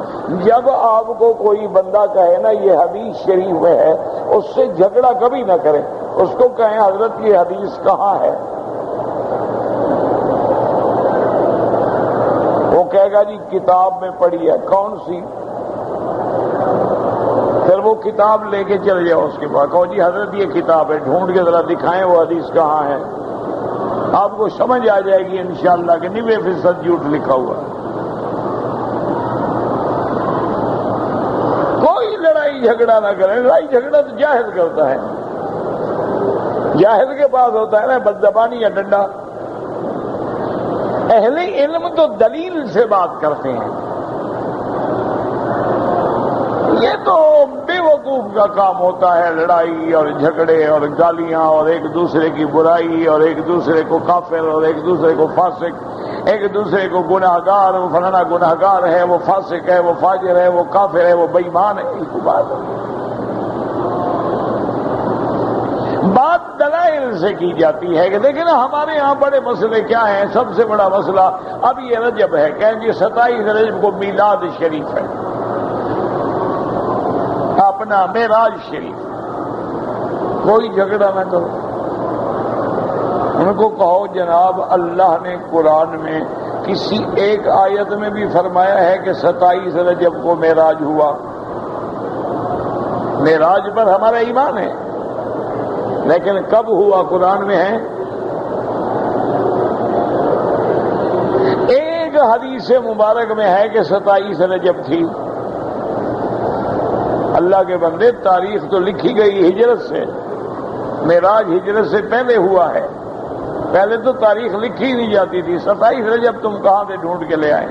جب آپ کو کوئی بندہ کہے نا یہ حدیث شریف میں ہے، اس سے جھگڑا کبھی نہ کریں. اس کو کہیں حضرت یہ حدیث کہاں ہے؟ وہ کہے گا جی کتاب میں پڑھی ہے. کون سی؟ پھر وہ کتاب لے کے چل جاؤ اس کے پاس، کہو جی حضرت یہ کتاب ہے، ڈھونڈ کے ذرا دکھائیں وہ حدیث کہاں ہے. آپ کو سمجھ آ جائے گی انشاءاللہ کہ 90% جھوٹ لکھا ہوا. کوئی لڑائی جھگڑا نہ کریں. لڑائی جھگڑا تو جاہل کرتا ہے، جاہل کے پاس ہوتا ہے نا بدزبانی یا ڈنڈا. اہل علم تو دلیل سے بات کرتے ہیں. یہ تو بے وقوف کا کام ہوتا ہے، لڑائی اور جھگڑے اور گالیاں اور ایک دوسرے کی برائی اور ایک دوسرے کو کافر اور ایک دوسرے کو فاسق، ایک دوسرے کو گناہگار، وہ فلانا گناہگار ہے، وہ فاسق ہے، وہ فاجر ہے، وہ کافر ہے، وہ بے ایمان ہے. یہ بات ہے. بات دلائل سے کی جاتی ہے کہ دیکھیں نا ہمارے یہاں بڑے مسئلے کیا ہیں. سب سے بڑا مسئلہ اب یہ رجب ہے، کہیں گے 27 رجب کو میلاد شریف ہے، اپنا معراج شریف. کوئی جھگڑا نہ کرو. ان کو کہو جناب اللہ نے قرآن میں کسی ایک آیت میں بھی فرمایا ہے کہ 27 رجب کو معراج ہوا. معراج پر ہمارا ایمان ہے، لیکن کب ہوا قرآن میں ہے. ایک حدیث مبارک میں ہے کہ 27 رجب تھی. اللہ کے بندے تاریخ تو لکھی گئی ہجرت سے، معراج ہجرت سے پہلے ہوا ہے. پہلے تو تاریخ لکھی نہیں جاتی تھی. 27 رجب تم کہاں سے ڈھونڈ کے لے آئے؟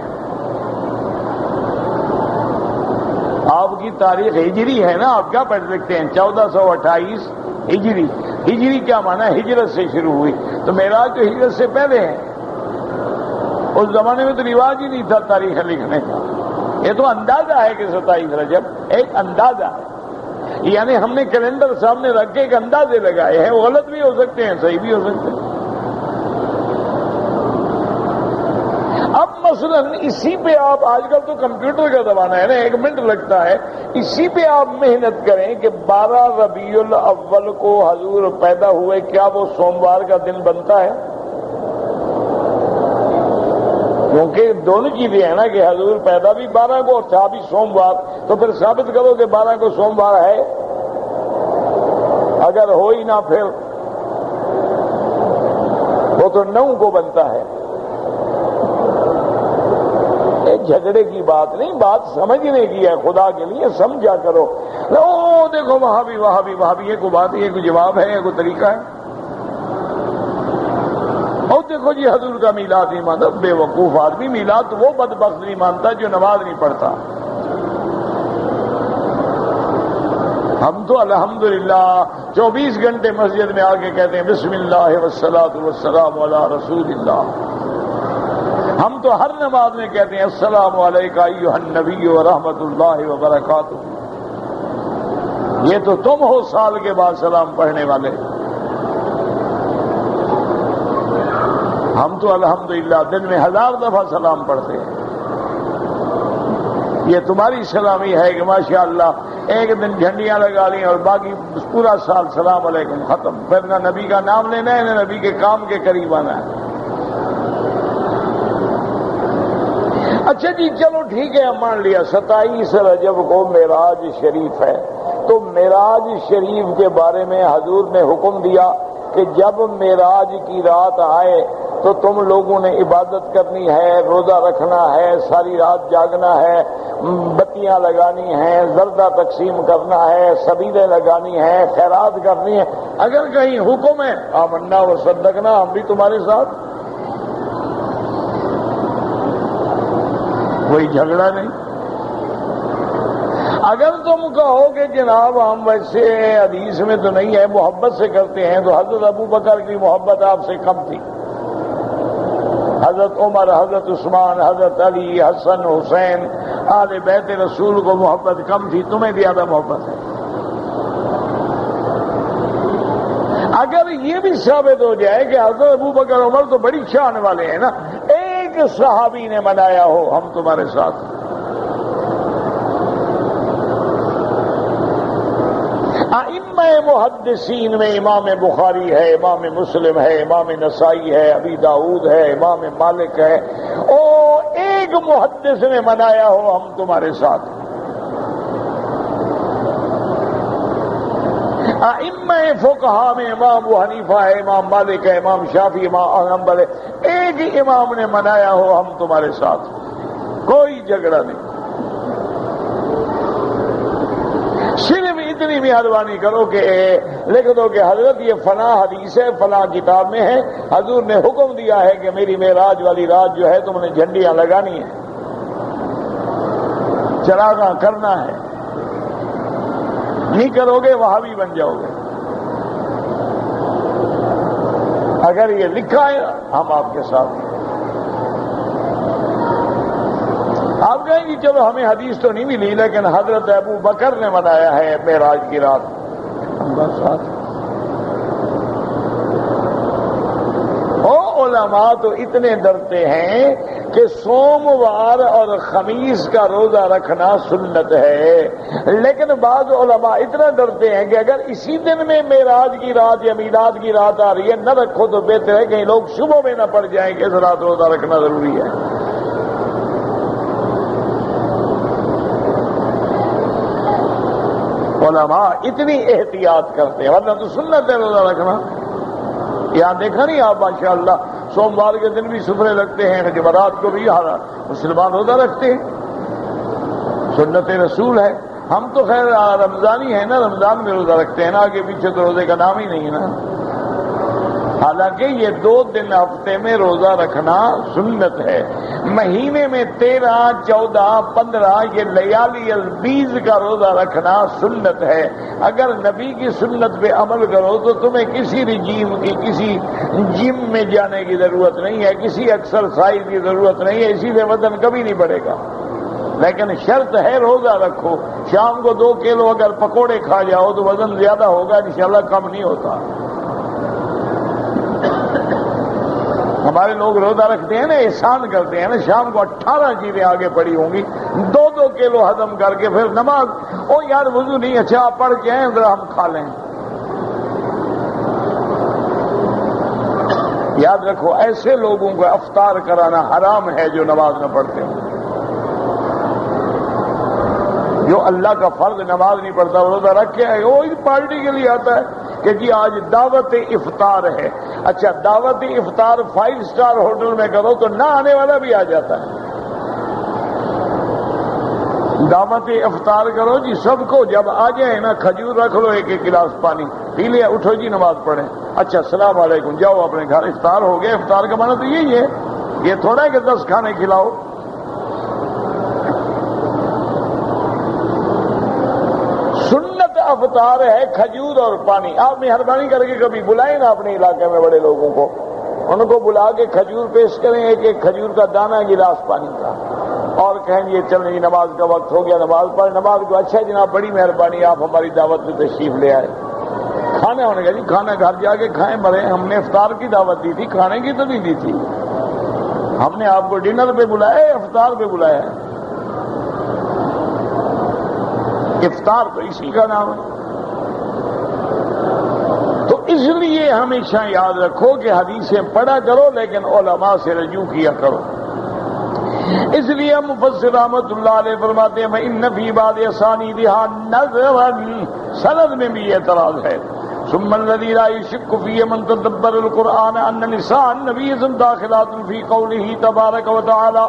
آپ کی تاریخ ہجری ہے نا، آپ کیا پڑھ سکتے ہیں؟ 1428 ہجری. ہجری کیا مانا؟ ہجرت سے شروع ہوئی. تو معراج تو ہجرت سے پہلے ہے. اس زمانے میں تو رواج ہی نہیں تھا تاریخ لکھنے کا. یہ تو اندازہ ہے کہ 27 رجب ایک اندازہ ہے. یعنی ہم نے کیلنڈر سامنے رکھ کے ایک اندازے لگائے ہیں. وہ غلط بھی ہو سکتے ہیں، صحیح بھی ہو سکتے ہیں. اب مثلا اسی پہ آپ، آج کل تو کمپیوٹر کا زمانہ ہے نا، 1 منٹ لگتا ہے. اسی پہ آپ محنت کریں کہ 12 ربیع الاول کو حضور پیدا ہوئے، کیا وہ سوموار کا دن بنتا ہے؟ کیونکہ دونوں چیزیں ہیں نا کہ حضور پیدا بھی 12 کو اور تھا بھی سوموار. تو پھر ثابت کرو کہ 12 کو سوموار ہے. اگر ہو ہی نہ پھر وہ تو 9 کو بنتا ہے. جھگڑے کی بات نہیں، بات سمجھنے کی ہے. خدا کے لیے سمجھا کرو. او دیکھو وہاں بھی یہ کوئی بات، یہ کوئی جواب ہے، یہ کوئی طریقہ ہے. اور دیکھو جی حضور کا میلاد نہیں مانتا. بے وقوف آدمی. میلاد تو وہ بدبخت نہیں مانتا جو نماز نہیں پڑھتا. ہم تو الحمدللہ 24 گھنٹے مسجد میں آ کے کہتے ہیں بسم اللہ والصلاۃ والسلام علی رسول اللہ. ہم تو ہر نماز میں کہتے ہیں السلام علیکہ ایھا النبی ورحمۃ اللہ وبرکاتہ. یہ تو تم ہو سال کے بعد سلام پڑھنے والے. ہم تو الحمدللہ دن میں 1000 دفعہ سلام پڑھتے ہیں. یہ تمہاری سلامی ہے کہ ماشاءاللہ ایک دن جھنڈیاں لگا لی اور باقی پورا سال سلام علیکم ختم. پھر نہ نبی کا نام لینا ہے نہ نبی کے کام کے قریب آنا ہے. اچھا جی چلو ٹھیک ہے، ہم مان لیا 27 رجب کو معراج شریف ہے. تو معراج شریف کے بارے میں حضور نے حکم دیا کہ جب معراج کی رات آئے تو تم لوگوں نے عبادت کرنی ہے، روزہ رکھنا ہے، ساری رات جاگنا ہے، بتیاں لگانی ہیں، زردہ تقسیم کرنا ہے، سبیلیں لگانی ہیں، خیرات کرنی ہے۔ اگر کہیں حکم ہے آمنا و صدقنا، ہم بھی تمہارے ساتھ، کوئی جھگڑا نہیں۔ اگر تم کہو کہ جناب ہم ویسے حدیث میں تو نہیں ہے، محبت سے کرتے ہیں، تو حضرت ابو بکر کی محبت آپ سے کم تھی، حضرت عمر، حضرت عثمان، حضرت علی، حسن، حسین، آل بیت رسول کو محبت کم تھی، تمہیں زیادہ محبت ہے۔ اگر یہ بھی ثابت ہو جائے کہ حضرت ابو بکر عمر تو بڑی شان والے ہیں نا، ایک صحابی نے منایا ہو ہم تمہارے ساتھ، ائمہ محدثین میں امام بخاری ہے، امام مسلم ہے، امام نسائی ہے، ابی داؤد ہے، امام مالک ہے، او ایک محدث نے منایا ہو ہم تمہارے ساتھ، ائمہ فقہا میں امام ابو حنیفہ ہے، امام مالک ہے، امام شافعی، امام حنبل ہے، ایک امام نے منایا ہو ہم تمہارے ساتھ، کوئی جھگڑا نہیں۔ صرف اتنی مہربانی کرو کہ لکھ دو کہ حضرت یہ فلاں حدیث ہے، فلاں کتاب میں ہے، حضور نے حکم دیا ہے کہ میری معراج والی رات جو ہے تم نے جھنڈیاں لگانی ہیں، چراغاں کرنا ہے، نہیں کرو گے وہابی بن جاؤ گے۔ اگر یہ لکھا ہے ہم آپ کے ساتھ ہیں۔ آپ کہیں گے چلو ہمیں حدیث تو نہیں ملی، لیکن حضرت ابو بکر نے منایا ہے معراج کی رات، ہم بس ساتھ۔ علماء تو اتنے ڈرتے ہیں کہ سوموار اور خمیس کا روزہ رکھنا سنت ہے، لیکن بعض علماء اتنا ڈرتے ہیں کہ اگر اسی دن میں معراج کی رات یا میلاد کی رات آ رہی ہے نہ رکھو تو بہتر ہے، کہیں لوگ شبہ میں نہ پڑ جائیں کہ اس رات روزہ رکھنا ضروری ہے۔ علماء اتنی احتیاط کرتے ہیں، ورنہ تو سنت ہے روزہ رکھنا۔ یہاں دیکھا نہیں آپ ماشاءاللہ سوموار کے دن بھی سفرے لگتے ہیں، جمعرات کو بھی مسلمان روزہ رکھتے ہیں، سنت رسول ہے۔ ہم تو خیر رمضانی ہیں نا، رمضان میں روزہ رکھتے ہیں نا، آگے پیچھے تو روزے کا نام ہی نہیں ہے نا۔ حالانکہ یہ 2 دن ہفتے میں روزہ رکھنا سنت ہے، مہینے میں 13، 14، 15 یہ لیالی البیض کا روزہ رکھنا سنت ہے۔ اگر نبی کی سنت پہ عمل کرو تو تمہیں کسی رجیم کی، کسی جم میں جانے کی ضرورت نہیں ہے، کسی ایکسرسائز کی ضرورت نہیں ہے، اسی لیے وزن کبھی نہیں بڑھے گا۔ لیکن شرط ہے روزہ رکھو، شام کو 2 کلو اگر پکوڑے کھا جاؤ تو وزن زیادہ ہوگا، انشاءاللہ کم نہیں ہوتا۔ ہمارے لوگ روزہ رکھتے ہیں نا، احسان کرتے ہیں نا، شام کو 18 چیزیں آگے پڑی ہوں گی، 2 کلو ہضم کر کے پھر نماز، او یار وضو نہیں، اچھا آپ پڑھ کے آئیں ذرا ہم کھا لیں۔ یاد رکھو ایسے لوگوں کو افطار کرانا حرام ہے جو نماز نہ پڑھتے ہیں، جو اللہ کا فرض نماز نہیں پڑھتا، روزہ رکھ کے آئے، وہ اس پارٹی کے لیے آتا ہے کہ جی آج دعوت افطار ہے۔ اچھا دعوت افطار 5 اسٹار ہوٹل میں کرو تو نہ آنے والا بھی آ جاتا ہے۔ دعوت افطار کرو جی سب کو، جب آ جائے نا کھجور رکھ لو، 1 گلاس پانی پی لیا، اٹھو جی نماز پڑھیں، اچھا السلام علیکم، جاؤ اپنے گھر، افطار ہو گیا۔ افطار کا معنی تو یہی ہے، یہ تھوڑا ہے کہ 10 کھانے کھلاؤ۔ سنت افطار ہے کھجور اور پانی۔ آپ مہربانی کر کے کبھی بلائیں نا اپنے علاقے میں بڑے لوگوں کو، ان کو بلا کے کھجور پیش کریں، 1 کھجور کا دانہ، گلاس پانی کا، اور کہیں گے چلیں جی نماز کا وقت ہو گیا، نماز پڑھ نماز کو۔ اچھا جناب بڑی مہربانی، آپ ہماری دعوت میں تشریف لے آئے۔ کھانا ہونے کا جی کھانا گھر جا کے کھائیں مرے، ہم نے افطار کی دعوت دی تھی، کھانے کی تو نہیں دی تھی، ہم نے آپ کو ڈنر پہ بلایا، افطار پہ بلایا ہے۔ افطار تو اسی کا نام ہے۔ تو اس لیے ہمیشہ یاد رکھو کہ حدیثیں پڑھا کرو لیکن علماء سے رجوع کیا کرو۔ اس لیے مفسر رحمۃ اللہ علیہ فرماتے ہیں وَإِنَّ فِي بَعْضِ أَسَانِيدِهَا نَظْرًا، سند میں بھی اعتراض ہے. ثم الذي لا يشك فيه من تدبر القرآن أن لسان نبي داخلات في قوله تبارک وتعالى.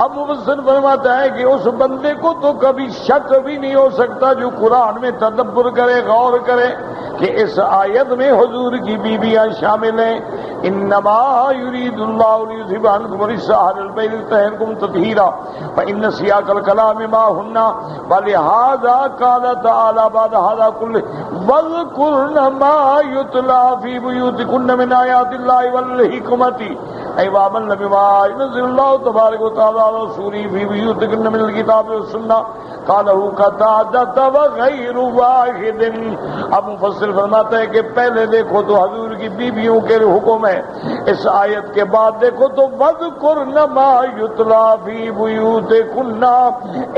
اب مفسر فرماتا ہے کہ اس بندے کو تو کبھی شک بھی نہیں ہو سکتا جو قرآن میں تدبر کرے، غور کرے، کہ اس آیت میں حضور کی بیویاں شامل ہیں. انما يريد الله ليذهب عنكم الرجس اهل البيت ويطهركم تطهيرا فان سياق الكلام ما هن ولهذا قال تعالى بعد هذا كله واذكرن ما يتلى في بيوتكن من آيات الله والحكمة أي وآمن بما ينزل الله تبارك وتعالى على رسوله في بيوتكن من الكتاب والسنة قاله قتادة وغير واحد. اب مفسر فرماتا ہے کہ پہلے دیکھو تو حضور کی بیویوں کے حکم ہے، اس آیت کے بعد دیکھو تو وَاذْكُرْنَ مَا يُتْلَى فِي بُيُوتِكُنَّ،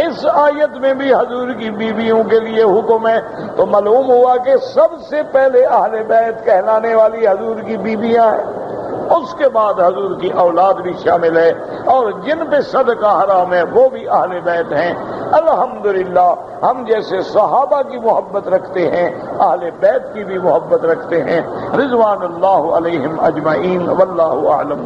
اس آیت میں بھی حضور کی بیویوں کے لیے حکم ہے. تو معلوم ہوا کہ سب سے پہلے اہل بیت کہلانے والی حضور کی بیویاں ہیں، اس کے بعد حضور کی اولاد بھی شامل ہے، اور جن پہ صدقہ حرام ہے وہ بھی اہل بیت ہیں. الحمدللہ ہم جیسے صحابہ کی محبت رکھتے ہیں، اہل بیت کی بھی محبت رکھتے ہیں رضوان اللہ علیہم اجمعین. واللہ اعلم.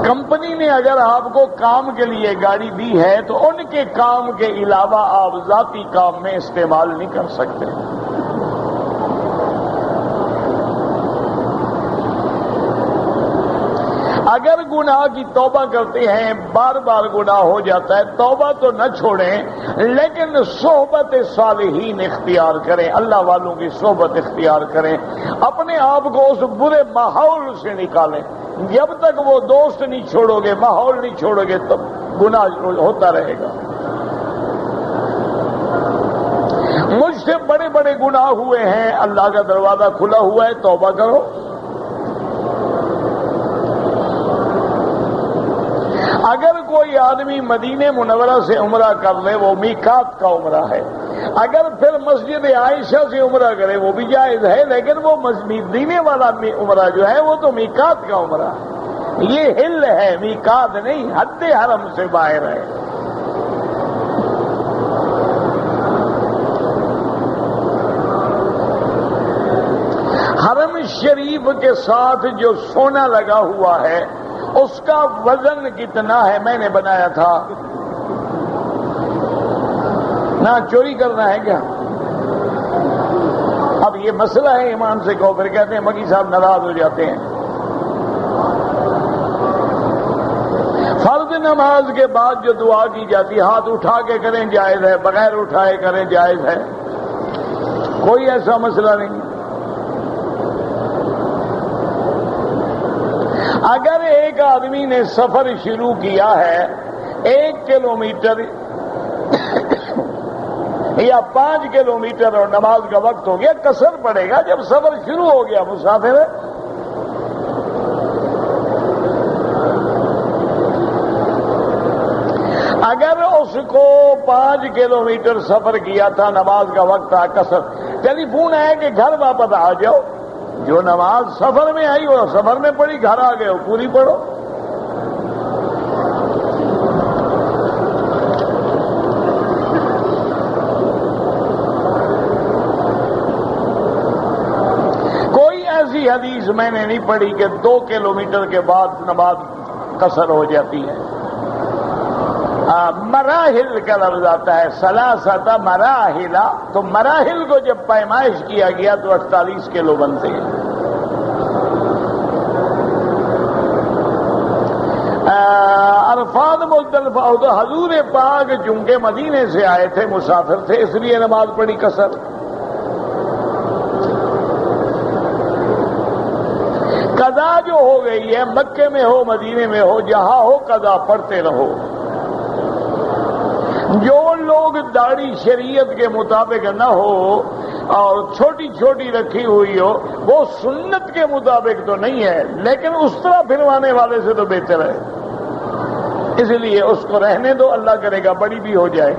کمپنی نے اگر آپ کو کام کے لیے گاڑی دی ہے تو ان کے کام کے علاوہ آپ ذاتی کام میں استعمال نہیں کر سکتے. اگر گناہ کی توبہ کرتے ہیں، بار بار گناہ ہو جاتا ہے، توبہ تو نہ چھوڑیں لیکن صحبت صالحین اختیار کریں، اللہ والوں کی صحبت اختیار کریں، اپنے آپ کو اس برے ماحول سے نکالیں. جب تک وہ دوست نہیں چھوڑو گے، ماحول نہیں چھوڑو گے، تب گناہ ہوتا رہے گا. مجھ سے بڑے بڑے گناہ ہوئے ہیں، اللہ کا دروازہ کھلا ہوا ہے، توبہ کرو. اگر کوئی آدمی مدینہ منورہ سے عمرہ کر لے وہ میقات کا عمرہ ہے، اگر پھر مسجد عائشہ سے عمرہ کرے وہ بھی جائز ہے، لیکن وہ مدینے والا عمرہ جو ہے وہ تو میقات کا عمرہ ہے. یہ ہل ہے، میقات نہیں، حد حرم سے باہر ہے. حرم شریف کے ساتھ جو سونا لگا ہوا ہے اس کا وزن کتنا ہے میں نے بنایا تھا. نہ چوری کرنا ہے کیا؟ اب یہ مسئلہ ہے، ایمان سے کہو، پھر کہتے ہیں مکی صاحب ناراض ہو جاتے ہیں. فرض نماز کے بعد جو دعا کی جاتی ہے ہاتھ اٹھا کے کریں جائز ہے، بغیر اٹھائے کریں جائز ہے، کوئی ایسا مسئلہ نہیں. اگر ایک آدمی نے سفر شروع کیا ہے 1 کلومیٹر یا 5 کلومیٹر اور نماز کا وقت ہو گیا، قصر پڑے گا. جب سفر شروع ہو گیا مسافر ہے. اگر اس کو 5 کلومیٹر سفر کیا تھا، نماز کا وقت تھا، قصر، ٹیلی فون ہے کہ گھر واپس آ جاؤ، جو نماز سفر میں آئی وہ سفر میں پڑھی، گھر آ گئے ہو پوری پڑھو. کوئی ایسی حدیث میں نے نہیں پڑھی کہ 2 کلومیٹر کے بعد نماز قصر ہو جاتی ہے. مراحل کا لفظ آتا ہے، ثلاثۃ مراحل، تو مراحل کو جب پیمائش کیا گیا تو 48 کلو بنتے ہیں. عرفات مزدلفہ، حضور پاک چونکہ مدینے سے آئے تھے، مسافر تھے، اس لیے نماز پڑھی قصر. قضا جو ہو گئی ہے، مکے میں ہو مدینے میں ہو جہاں ہو قضا پڑھتے رہو. جو لوگ داڑھی شریعت کے مطابق نہ ہو اور چھوٹی چھوٹی رکھی ہوئی ہو وہ سنت کے مطابق تو نہیں ہے، لیکن اس طرح پھروانے والے سے تو بہتر ہے. اس لیے اس کو رہنے دو، اللہ کرے گا بڑی بھی ہو جائے.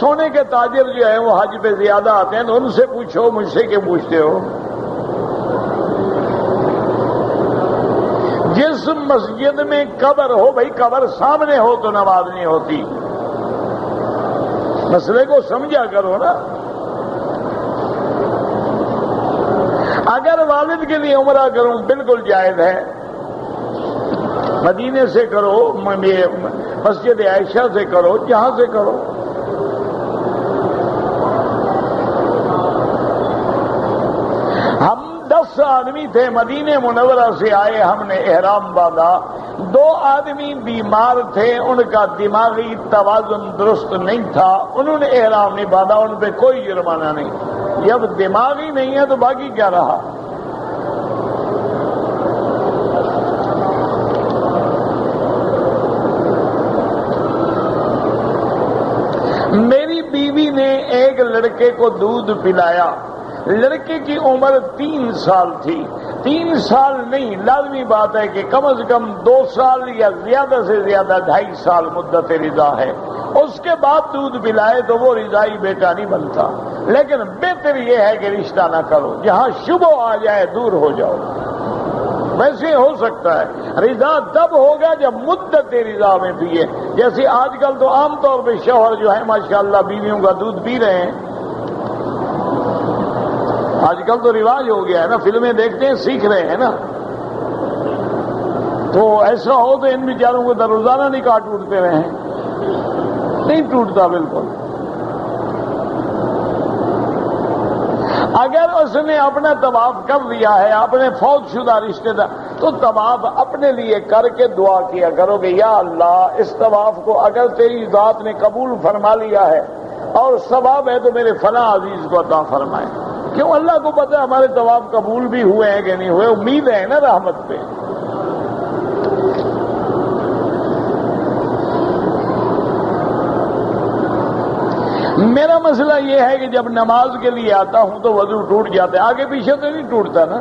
سونے کے تاجر جو ہیں وہ حج پہ زیادہ آتے ہیں تو ان سے پوچھو، مجھ سے کیوں پوچھتے ہو؟ جس مسجد میں قبر ہو، بھائی قبر سامنے ہو تو نماز نہیں ہوتی، مسئلے کو سمجھا کرو نا۔ اگر والد کے لیے عمرہ کروں بالکل جائز ہے، مدینے سے کرو، مسجد عائشہ سے کرو، جہاں سے کرو۔ ہم 10 آدمی تھے، مدینہ منورہ سے آئے، ہم نے احرام باندھا، 2 آدمی بیمار تھے، ان کا دماغی توازن درست نہیں تھا، انہوں نے احرام نہیں باندھا، ان پہ کوئی جرمانہ نہیں۔ جب دماغ ہی نہیں ہے تو باقی کیا رہا؟ میری بیوی نے ایک لڑکے کو دودھ پلایا، لڑکے کی عمر 3 سال تھی، 3 سال نہیں، لازمی بات ہے کہ کم از کم 2 سال یا زیادہ سے زیادہ 2.5 سال مدت رضا ہے، اس کے بعد دودھ پلائے تو وہ رضائی بیٹا نہیں بنتا، لیکن بہتر یہ ہے کہ رشتہ نہ کرو، جہاں شبہ آ جائے دور ہو جاؤ۔ ویسے ہو سکتا ہے رضا تب ہوگا جب مدت رضا میں پیے، جیسے آج کل تو عام طور پہ شوہر جو ہے ماشاءاللہ بیویوں کا دودھ پی رہے ہیں، آج کل تو رواج ہو گیا ہے نا، فلمیں دیکھتے ہیں سیکھ رہے ہیں نا، تو ایسا ہو تو ان بیچاروں کو روزانہ نکاح ٹوٹتے رہے ہیں، نہیں ٹوٹتا بالکل۔ اگر اس نے اپنا طواف کر لیا ہے، اپنے فوت شدہ رشتے دار، تو طواف اپنے لیے کر کے دعا کیا کرو کہ یا اللہ اس طواف کو اگر تیری ذات نے قبول فرما لیا ہے اور ثواب ہے تو میرے فلاں عزیز کو عطا فرمائے۔ کیوں؟ اللہ کو پتہ ہے ہمارے طواف قبول بھی ہوئے ہیں کہ نہیں ہوئے، امید ہے نا رحمت پہ۔ میرا مسئلہ یہ ہے کہ جب نماز کے لیے آتا ہوں تو وضو ٹوٹ جاتا ہے، آگے پیچھے تو نہیں ٹوٹتا نا،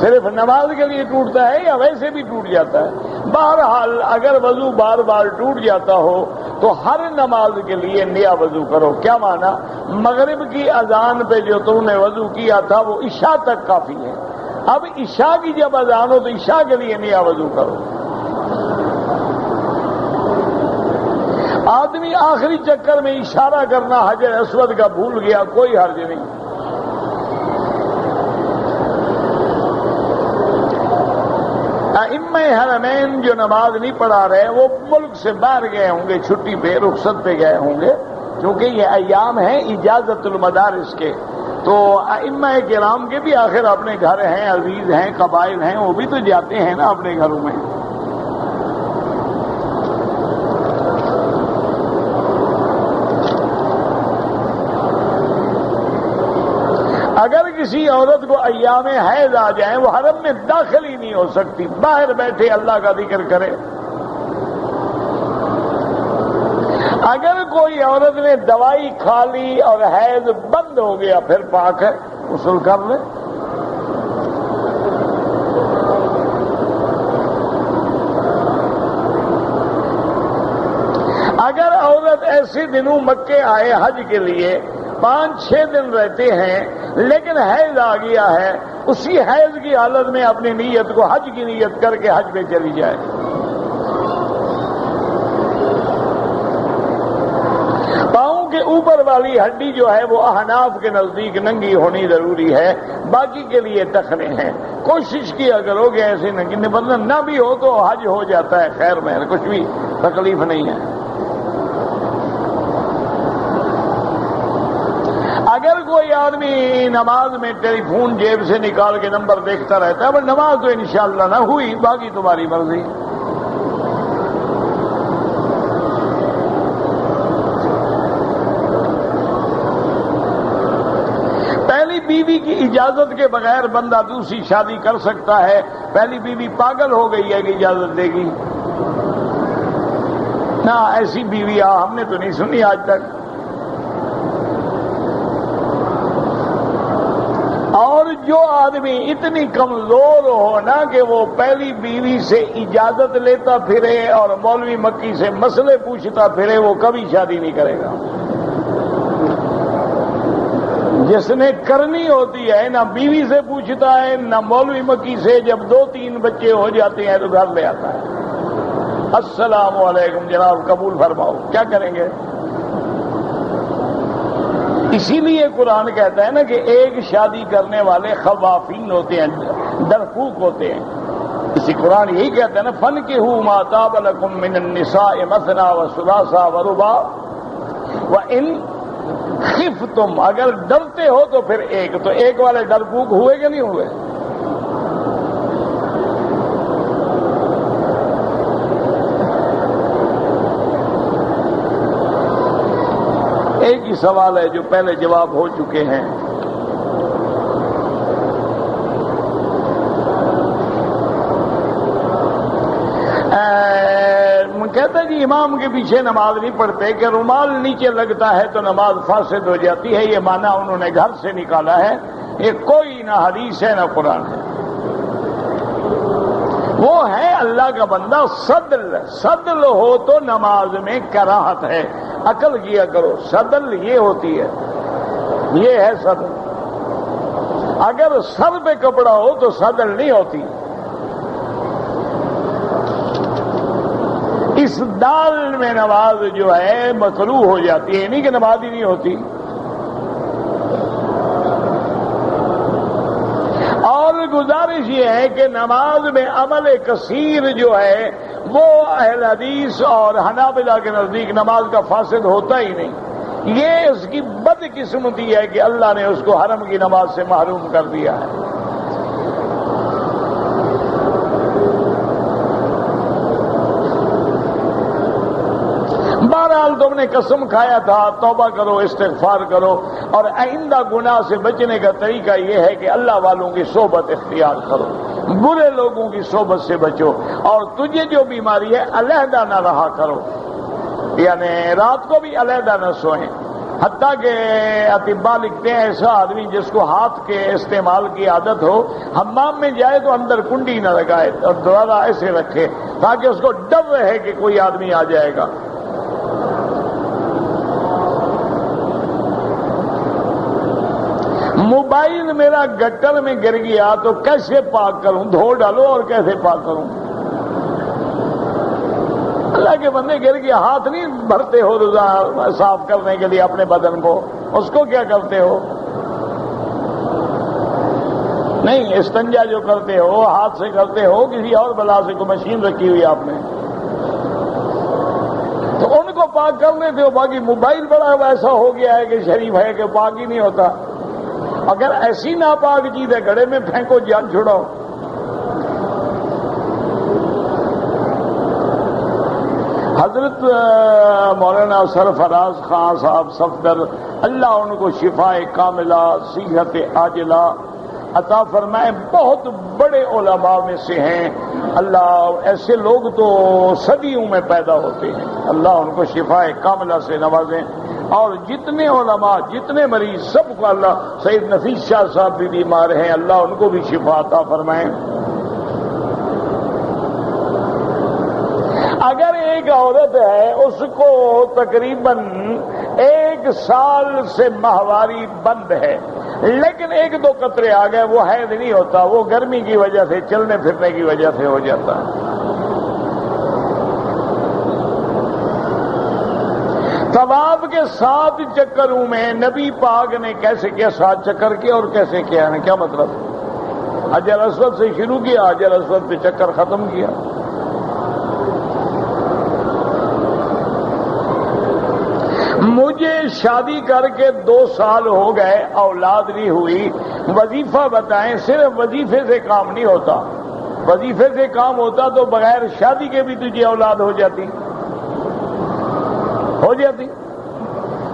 صرف نماز کے لیے ٹوٹتا ہے یا ویسے بھی ٹوٹ جاتا ہے؟ بہرحال اگر وضو بار بار ٹوٹ جاتا ہو تو ہر نماز کے لیے نیا وضو کرو۔ کیا مانا؟ مغرب کی اذان پہ جو تم نے وضو کیا تھا وہ عشاء تک کافی ہے، اب عشاء کی جب اذان ہو تو عشاء کے لیے نیا وضو کرو۔ آدمی آخری چکر میں اشارہ کرنا حجر اسود کا بھول گیا، کوئی حرج نہیں۔ ائمہ حرمین جو نماز نہیں پڑھا رہے وہ ملک سے باہر گئے ہوں گے، چھٹی پہ رخصت پہ گئے ہوں گے، کیونکہ یہ ایام ہیں اجازت المدارس کے، تو ائمہ کرام کے بھی آخر اپنے گھر ہیں، عزیز ہیں، قبائل ہیں، وہ بھی تو جاتے ہیں نا اپنے گھروں میں۔ اگر کسی عورت کو ایام حیض آ جائیں وہ حرم میں داخل ہی نہیں ہو سکتی، باہر بیٹھے اللہ کا ذکر کرے۔ اگر کوئی عورت نے دوائی کھا لی اور حیض بند ہو گیا پھر پاک ہے، غسل کر لے۔ اگر عورت ایسے دنوں مکے آئے حج کے لیے 5-6 دن رہتے ہیں لیکن حیض آ گیا ہے، اسی حیض کی حالت میں اپنی نیت کو حج کی نیت کر کے حج پہ چلی جائے۔ پاؤں کے اوپر والی ہڈی جو ہے وہ احناف کے نزدیک ننگی ہونی ضروری ہے، باقی کے لیے ٹخنے ہیں۔ کوشش کیا کرو کہ ایسے ننگی نہ بھی ہو تو حج ہو جاتا ہے، خیر میں کچھ بھی تکلیف نہیں ہے۔ اگر کوئی آدمی نماز میں ٹیلی فون جیب سے نکال کے نمبر دیکھتا رہتا ہے، بس نماز تو انشاءاللہ نہ ہوئی، باقی تمہاری مرضی۔ پہلی بیوی کی اجازت کے بغیر بندہ دوسری شادی کر سکتا ہے؟ پہلی بیوی پاگل ہو گئی ہے کہ اجازت دے گی؟ نہ، ایسی بیوی ہم نے تو نہیں سنی آج تک۔ اور جو آدمی اتنی کمزور ہو نا کہ وہ پہلی بیوی سے اجازت لیتا پھرے اور مولوی مکی سے مسئلے پوچھتا پھرے، وہ کبھی شادی نہیں کرے گا۔ جس نے کرنی ہوتی ہے نہ بیوی سے پوچھتا ہے نہ مولوی مکی سے، جب 2-3 بچے ہو جاتے ہیں تو گھر لے آتا ہے، السلام علیکم جناب قبول فرماؤ، کیا کریں گے؟ اسی لیے قرآن کہتا ہے نا کہ ایک شادی کرنے والے خوافین ہوتے ہیں، ڈرپوک ہوتے ہیں۔ اسی قرآن یہی کہتا ہے نا، فَانكِحُوا مَا طَابَ لَكُم مِّنَ النِّسَاءِ مَثْنَىٰ وَثُلَاثَ وَرُبَاعَ وَإِن خِفْتُمْ، اگر ڈرتے ہو تو پھر ایک، تو ایک والے ڈرپوک ہوئے کہ نہیں ہوئے؟ ایک ہی سوال ہے جو پہلے جواب ہو چکے ہیں۔ کہتا ہے جی امام کے پیچھے نماز نہیں پڑھتے کہ رومال نیچے لگتا ہے تو نماز فاسد ہو جاتی ہے، یہ معنی انہوں نے گھر سے نکالا ہے، یہ کوئی نہ حدیث ہے نہ قرآن ہے۔ وہ ہے اللہ کا بندہ، صدل ہو تو نماز میں کراہت ہے، عقل کیا کرو، صدل یہ ہوتی ہے، یہ ہے صدل۔ اگر سر پہ کپڑا ہو تو صدل نہیں ہوتی۔ اس دال میں نماز جو ہے مکروہ ہو جاتی ہے، نہیں کہ نماز ہی نہیں ہوتی۔ اور گزارش یہ ہے کہ نماز میں عمل کثیر جو ہے وہ اہل حدیث اور حنابلہ کے نزدیک نماز کا فاسد ہوتا ہی نہیں۔ یہ اس کی بدقسمتی ہے کہ اللہ نے اس کو حرم کی نماز سے محروم کر دیا ہے۔ بہرحال تم نے قسم کھایا تھا، توبہ کرو، استغفار کرو، اور آئندہ گناہ سے بچنے کا طریقہ یہ ہے کہ اللہ والوں کی صحبت اختیار کرو، برے لوگوں کی صحبت سے بچو، اور تجھے جو بیماری ہے علیحدہ نہ رہا کرو، یعنی رات کو بھی علیحدہ نہ سوئیں۔ حتیٰ کہ اطباء لکھتے ہیں ایسا آدمی جس کو ہاتھ کے استعمال کی عادت ہو، حمام میں جائے تو اندر کنڈی نہ لگائے اور دروازہ ایسے رکھے تاکہ اس کو ڈر رہے کہ کوئی آدمی آ جائے گا۔ موبائل میرا گٹر میں گر گیا تو کیسے پاک کروں؟ دھو ڈالو، اور کیسے پاک کروں؟ اللہ کے بندے گر گیا، ہاتھ نہیں بھرتے ہو روزہ صاف کرنے کے لیے اپنے بدن کو، اس کو کیا کرتے ہو؟ نہیں، استنجا جو کرتے ہو ہاتھ سے کرتے ہو، کسی اور بلا سے کوئی مشین رکھی ہوئی آپ نے تو ان کو پاک کر لیتے ہو۔ باقی موبائل بڑا ایسا ہو گیا ہے کہ شریف ہے کہ پاک ہی نہیں ہوتا۔ اگر ایسی ناپاک چیز ہے گڑھے میں پھینکو، جان چھڑاؤ۔ حضرت مولانا سرفراز خان صاحب صفدر، اللہ ان کو شفا کاملہ صحت عاجلہ عطا فرمائے، بہت بڑے علماء میں سے ہیں۔ اللہ، ایسے لوگ تو صدیوں میں پیدا ہوتے ہیں، اللہ ان کو شفا کاملہ سے نوازیں، اور جتنے علماء جتنے مریض سب کو اللہ، سید نفیس شاہ صاحب بھی بیمار ہیں، اللہ ان کو بھی شفا عطا فرمائیں۔ اگر ایک عورت ہے اس کو تقریباً 1 سال سے ماہواری بند ہے، لیکن 1-2 قطرے آ گئے، وہ حیض نہیں ہوتا، وہ گرمی کی وجہ سے، چلنے پھرنے کی وجہ سے ہو جاتا ہے۔ طواف کے 7 چکروں میں نبی پاک نے کیسے کیا؟ 7 چکر کیا، اور کیسے کیا ہے؟ کیا مطلب؟ حجر اسود سے شروع کیا، حجر اسود پہ چکر ختم کیا۔ مجھے شادی کر کے 2 سال ہو گئے، اولاد نہیں ہوئی، وظیفہ بتائیں۔ صرف وظیفے سے کام نہیں ہوتا، وظیفے سے کام ہوتا تو بغیر شادی کے بھی تجھے اولاد ہو جاتی۔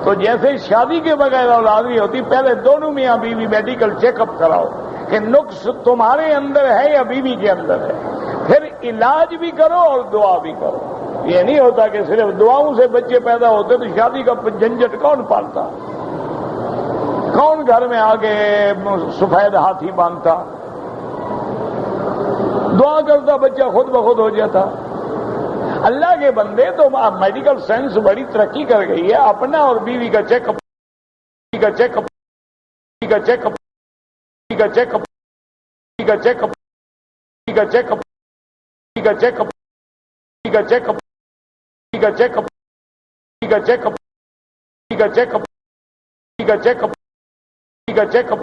تو جیسے شادی کے بغیر اولاد نہیں ہوتی، پہلے دونوں میاں بیوی میڈیکل چیک اپ کراؤ کہ نقص تمہارے اندر ہے یا بیوی کے اندر ہے، پھر علاج بھی کرو اور دعا بھی کرو۔ یہ نہیں ہوتا کہ صرف دعاؤں سے بچے پیدا ہوتے تو شادی کا جھنجٹ کون پالتا؟ کون گھر میں آگے سفید ہاتھی باندھتا؟ دعا کرتا بچہ خود بخود ہو جاتا۔ اللہ کے بندے تو میڈیکل سائنس بڑی ترقی کر گئی ہے، اپنا اور بیوی کا چیک اپ کا چیک اپ کا چیک اپ کا چیک اپ کا چیک اپ کا چیک اپ کا چیک اپ کا چیک اپ کا چیک اپ کا چیک اپ کا چیک اپ کا چیک اپ کا چیک اپ